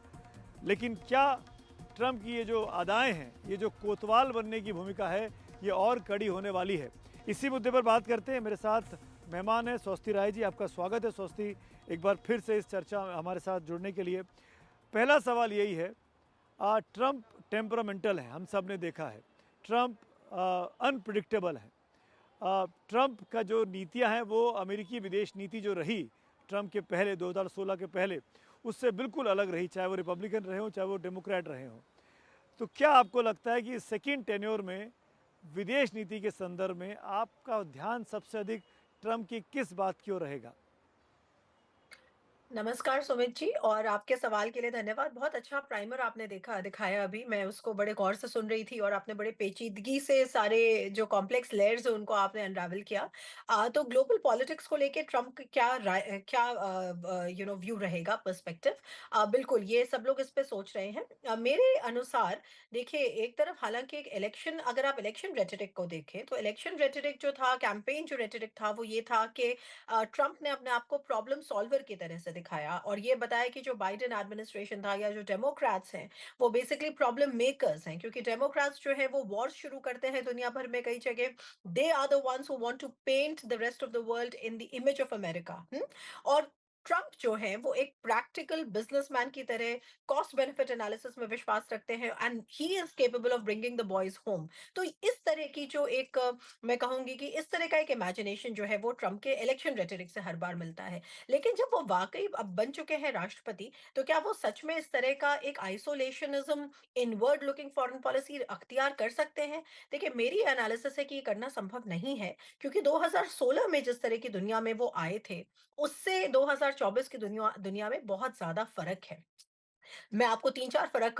लेकिन क्या ट्रंप की ये जो अदाएँ हैं, ये जो कोतवाल बनने की भूमिका है, ये और कड़ी होने वाली है? इसी मुद्दे पर बात करते हैं। मेरे साथ मेहमान है स्वस्ति राय जी। आपका स्वागत है स्वस्ति, एक बार फिर से इस चर्चा में हमारे साथ जुड़ने के लिए। पहला सवाल यही है, ट्रंप टेम्परामेंटल है, हम सब ने देखा है। ट्रंप अनप्रिडिक्टेबल है। ट्रंप का जो नीतियां हैं वो अमेरिकी विदेश नीति जो रही ट्रंप के पहले 2016 के पहले, उससे बिल्कुल अलग रही, चाहे वो रिपब्लिकन रहे हों चाहे वो डेमोक्रेट रहे हों। तो क्या आपको लगता है कि सेकेंड टेन्योर में विदेश नीति के संदर्भ में आपका ध्यान सबसे अधिक ट्रंप की किस बात की ओर रहेगा? नमस्कार सुमित जी, और आपके सवाल के लिए धन्यवाद। बहुत अच्छा प्राइमर आपने दिखाया। अभी मैं उसको बड़े गौर से सुन रही थी और आपने बड़े पेचीदगी से सारे जो कॉम्प्लेक्स लेयर्स हैं उनको आपने अनरावल किया। तो ग्लोबल पॉलिटिक्स को लेके ट्रंप का क्या व्यू रहेगा, पर्सपेक्टिव। बिल्कुल ये सब लोग इस पे सोच रहे हैं। मेरे अनुसार देखिए, एक तरफ हालांकि एक इलेक्शन, अगर आप इलेक्शन रेटरिक को देखें तो इलेक्शन रेटरिक जो था, कैंपेन जो रेटरिक था, वो ये था कि ट्रंप ने अपने आप को प्रॉब्लम सॉल्वर की तरह से दिखाया और ये बताया कि जो बाइडेन एडमिनिस्ट्रेशन था या जो डेमोक्रेट्स हैं वो बेसिकली प्रॉब्लम मेकर्स हैं, क्योंकि डेमोक्रेट्स जो है वो वॉर शुरू करते हैं दुनिया भर में कई जगह। They are the ones who want to paint the rest of the world in the image of America. और ट्रंप जो है वो एक प्रैक्टिकल बिजनेसमैन की तरह कॉस्ट बेनिफिट एनालिसिस में विश्वास रखते हैं and he is capable of bringing the boys home. तो इस तरह की जो एक मैं कहूंगी कि इस तरह का एक इमेजिनेशन जो है वो ट्रंप के इलेक्शन रेटरिक से हर बार मिलता है। लेकिन जब वो वाकई अब बन चुके हैं राष्ट्रपति, तो क्या वो सच में इस तरह का एक आइसोलेशनिज्म, इनवर्ड लुकिंग फॉरेन पॉलिसी अख्तियार कर सकते हैं? देखिए, मेरी एनालिसिस है कि ये करना संभव नहीं है, क्योंकि 2016 में जिस तरह की दुनिया में वो आए थे उससे 2024 की दुनिया में बहुत ज्यादा फर्क है। मैं आपको 3-4 फर्क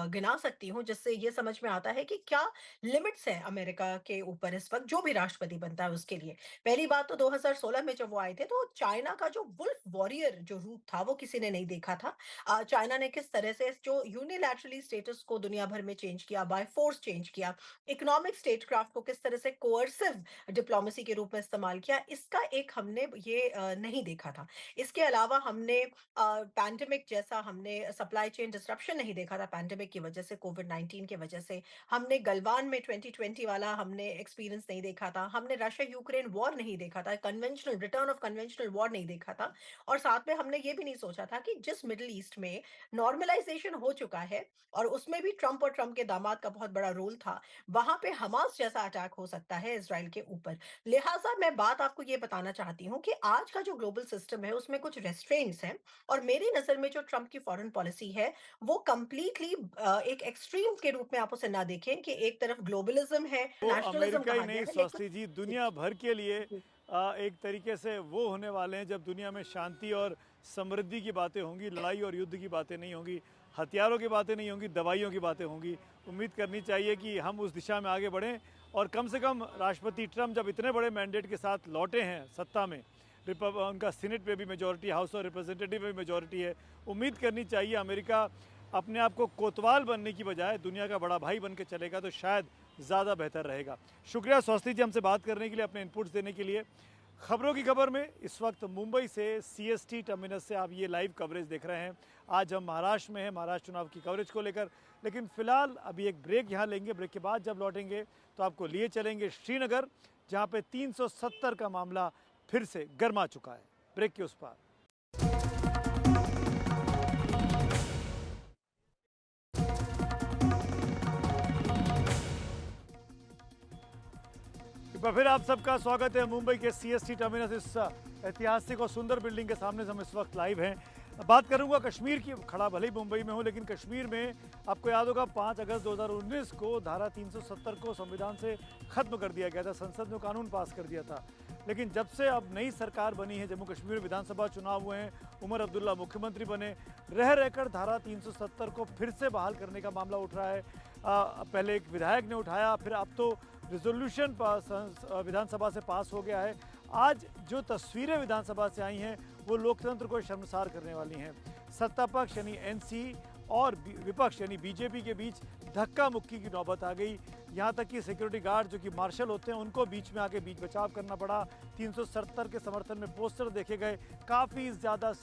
गिना सकती हूँ, जिससे ये समझ में आता है कि क्या लिमिट्स हैं अमेरिका के ऊपर इस वक्त जो भी राष्ट्रपति बनता है उसके लिए। पहली बात तो 2016 में जब वो आए थे तो चाइना का जो वुल्फ वॉरियर जो रूप था वो किसी ने नहीं देखा था। चाइना ने किस तरह से जो यूनिलैटरली स्टेटस को दुनिया भर में चेंज किया, बाय फोर्स चेंज किया, इकोनॉमिक स्टेटक्राफ्ट को किस तरह से कोअर्सिव डिप्लोमेसी के रूप में इस्तेमाल किया, इसका एक हमने ये नहीं देखा था। इसके अलावा हमने पैंडेमिक जैसा हमने सप्लाई चेन डिसरप्शन नहीं देखा था पैंडेमिक की वजह से, कोविड-19 की वजह से। हमने गलवान में 2020 वाला हमने एक्सपीरियंस नहीं देखा था। हमने रशिया यूक्रेन वॉर नहीं देखा था, conventional return of conventional war नहीं देखा था। और साथ में हमने ये भी नहीं सोचा था कि जिस मिडिल ईस्ट में नॉर्मलाइजेशन हो चुका है और उसमें भी ट्रंप और ट्रंप के दामाद का बहुत बड़ा रोल था, वहां पे हमास जैसा अटैक हो सकता है इजराइल के ऊपर। लिहाजा मैं बात आपको ये बताना चाहती हूँ कि आज का जो ग्लोबल सिस्टम है उसमें कुछ रेस्ट्रेंट्स हैं, और मेरी नजर में जो ट्रंप की फॉरेन पॉलिसी है वो कंप्लीटली एक एक्सट्रीम के रूप में आप उसे ना देखें कि एक तरफ ग्लोबलिज्म है, वो नेशनलिज्म अमेरिका ही कहा गया नहीं है, स्वास्थ्य जी, दुनिया भर के लिए एक तरीके से वो होने वाले हैं जब दुनिया में शांति और समृद्धि की बातें होंगी, लड़ाई और युद्ध की बातें नहीं होंगी, हथियारों की बातें नहीं होंगी, दवाइयों की बातें होंगी। उम्मीद करनी चाहिए कि हम उस दिशा में आगे बढ़ें, और कम से कम राष्ट्रपति ट्रंप जब इतने बड़े मैंडेट के साथ लौटे हैं सत्ता में, उनका सीनेट में भी मेजॉरिटी, हाउस और रिप्रेजेंटेटिव में भी मेजॉरिटी है, उम्मीद करनी चाहिए अमेरिका अपने आप को कोतवाल बनने की बजाय दुनिया का बड़ा भाई बन के चलेगा तो शायद ज़्यादा बेहतर रहेगा। शुक्रिया स्वास्थ्य जी हमसे बात करने के लिए, अपने इनपुट्स देने के लिए। खबरों की खबर में इस वक्त मुंबई से CST टर्मिनस से आप ये लाइव कवरेज देख रहे हैं। आज हम महाराष्ट्र में हैं, महाराष्ट्र चुनाव की कवरेज को लेकर, लेकिन फिलहाल अभी एक ब्रेक यहाँ लेंगे। ब्रेक के बाद जब लौटेंगे तो आपको लिए चलेंगे श्रीनगर, जहाँ पे 370 का मामला फिर से गर्मा चुका है। ब्रेक के उस पार। फिर आप सबका स्वागत है मुंबई के CST टर्मिनस, इस ऐतिहासिक और सुंदर बिल्डिंग के सामने से हम इस वक्त लाइव हैं। बात करूंगा कश्मीर की। खड़ा भले ही मुंबई में हूं, लेकिन कश्मीर में आपको याद होगा 5 अगस्त 2019 को धारा 370 को संविधान से खत्म कर दिया गया था, संसद ने कानून पास कर दिया था। लेकिन जब से अब नई सरकार बनी है, जम्मू कश्मीर में विधानसभा चुनाव हुए हैं, उमर अब्दुल्ला मुख्यमंत्री बने, रहकर धारा 370 को फिर से बहाल करने का मामला उठ रहा है। पहले एक विधायक ने उठाया, फिर अब तो रिजोल्यूशन विधानसभा से पास हो गया है। आज जो तस्वीरें विधानसभा से आई हैं वो लोकतंत्र को शर्मसार करने वाली हैं। सत्ता पक्ष यानी NC और विपक्ष यानी BJP के बीच धक्का मुक्की की नौबत आ गई। यहाँ तक कि सिक्योरिटी गार्ड जो कि मार्शल होते हैं उनको बीच में आके बीच बचाव करना पड़ा। 370 के समर्थन में पोस्टर देखे गए, काफ़ी ज़्यादा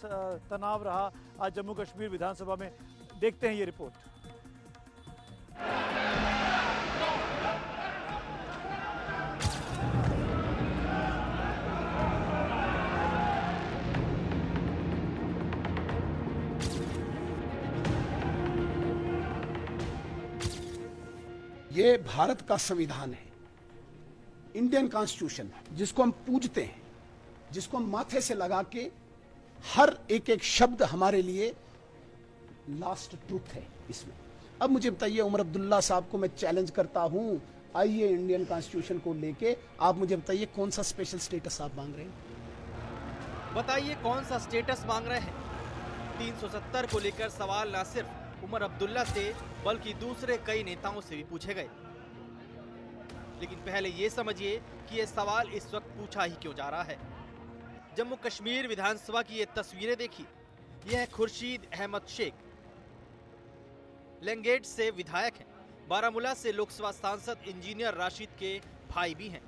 तनाव रहा आज जम्मू कश्मीर विधानसभा में। देखते हैं ये रिपोर्ट। ये भारत का संविधान है, इंडियन कॉन्स्टिट्यूशन, जिसको हम पूजते हैं, जिसको हम माथे से लगा के, हर एक एक शब्द हमारे लिए लास्ट ट्रूथ है इसमें। अब मुझे बताइए, उमर अब्दुल्ला साहब को मैं चैलेंज करता हूं, आइए इंडियन कॉन्स्टिट्यूशन को लेके आप मुझे बताइए कौन सा स्पेशल स्टेटस आप मांग रहे हैं? बताइए कौन सा स्टेटस मांग रहे हैं? 370 को लेकर सवाल न सिर्फ उमर अब्दुल्ला से बल्कि दूसरे कई नेताओं से भी पूछे गए। लेकिन पहले ये समझिए कि ये सवाल इस वक्त पूछा ही क्यों जा रहा है। जम्मू कश्मीर विधानसभा की ये तस्वीरें देखी। यह है खुर्शीद अहमद शेख, लेंगेट से विधायक हैं, बारामूला से लोकसभा सांसद इंजीनियर राशिद के भाई भी हैं।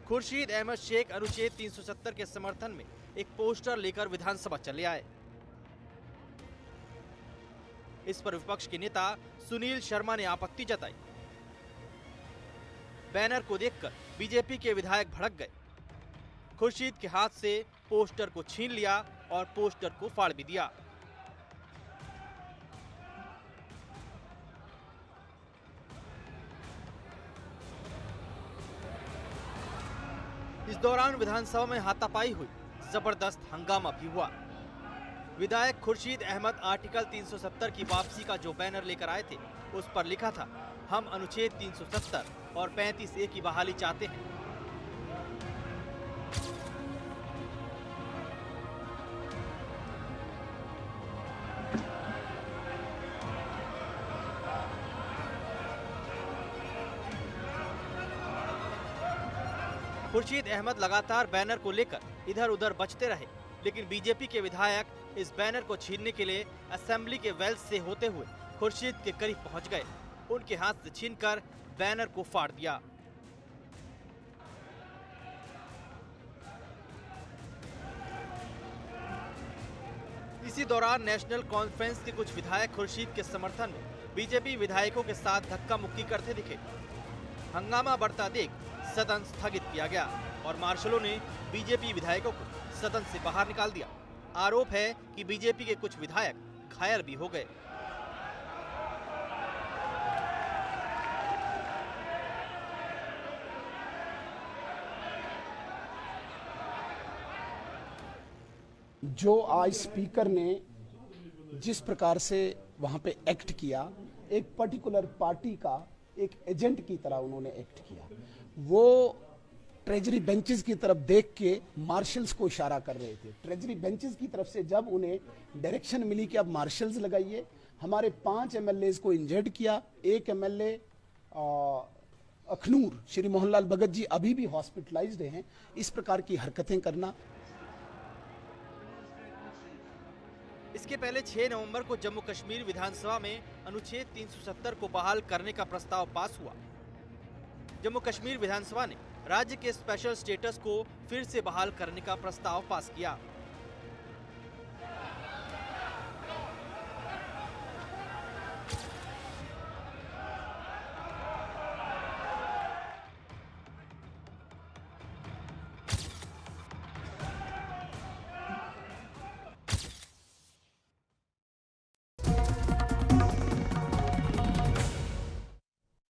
खुर्शीद अहमद शेख अनुच्छेद 370 के समर्थन में एक पोस्टर लेकर विधानसभा चले आए। इस पर विपक्ष के नेता सुनील शर्मा ने आपत्ति जताई। बैनर को देखकर बीजेपी के विधायक भड़क गए। खुर्शीद के हाथ से पोस्टर को छीन लिया और पोस्टर को फाड़ भी दिया। इस दौरान विधानसभा में हाथापाई हुई, जबरदस्त हंगामा भी हुआ। विधायक खुर्शीद अहमद आर्टिकल 370 की वापसी का जो बैनर लेकर आए थे, उस पर लिखा था, हम अनुच्छेद 370 और 35A की बहाली चाहते हैं। खुर्शीद अहमद लगातार बैनर को लेकर इधर उधर बचते रहे, लेकिन बीजेपी के विधायक इस बैनर को छीनने के लिए असेंबली के वेल्स से होते हुए खुर्शीद के करीब पहुंच गए। उनके हाथ से छीनकर बैनर को फाड़ दिया। इसी दौरान नेशनल कॉन्फ्रेंस के कुछ विधायक खुर्शीद के समर्थन में बीजेपी विधायकों के साथ धक्का मुक्की करते दिखे। हंगामा बढ़ता देख सदन स्थगित किया गया और मार्शलों ने बीजेपी विधायकों को सदन से बाहर निकाल दिया। आरोप है कि बीजेपी के कुछ विधायक घायल भी हो गए। जो आज स्पीकर ने जिस प्रकार से वहां पे एक्ट किया, एक पर्टिकुलर पार्टी का एक एजेंट की तरह उन्होंने एक्ट किया। वो ट्रेजरी बेंचेस की तरफ देख के मार्शल्स को इशारा कर रहे थे। ट्रेजरी बेंचेस की तरफ से जब उन्हें डायरेक्शन मिली कि अब मार्शल्स लगाइए, हमारे 5 MLAs को इंजर्ड किया। एक MLA अखनूर श्री मोहनलाल भगत जी अभी भी हॉस्पिटलाइज्ड हैं। इस प्रकार की हरकतें करना। इसके पहले 6 नवंबर को जम्मू कश्मीर विधानसभा में अनुच्छेद 370 को बहाल करने का प्रस्ताव पास हुआ। जम्मू कश्मीर विधानसभा ने राज्य के स्पेशल स्टेटस को फिर से बहाल करने का प्रस्ताव पास किया।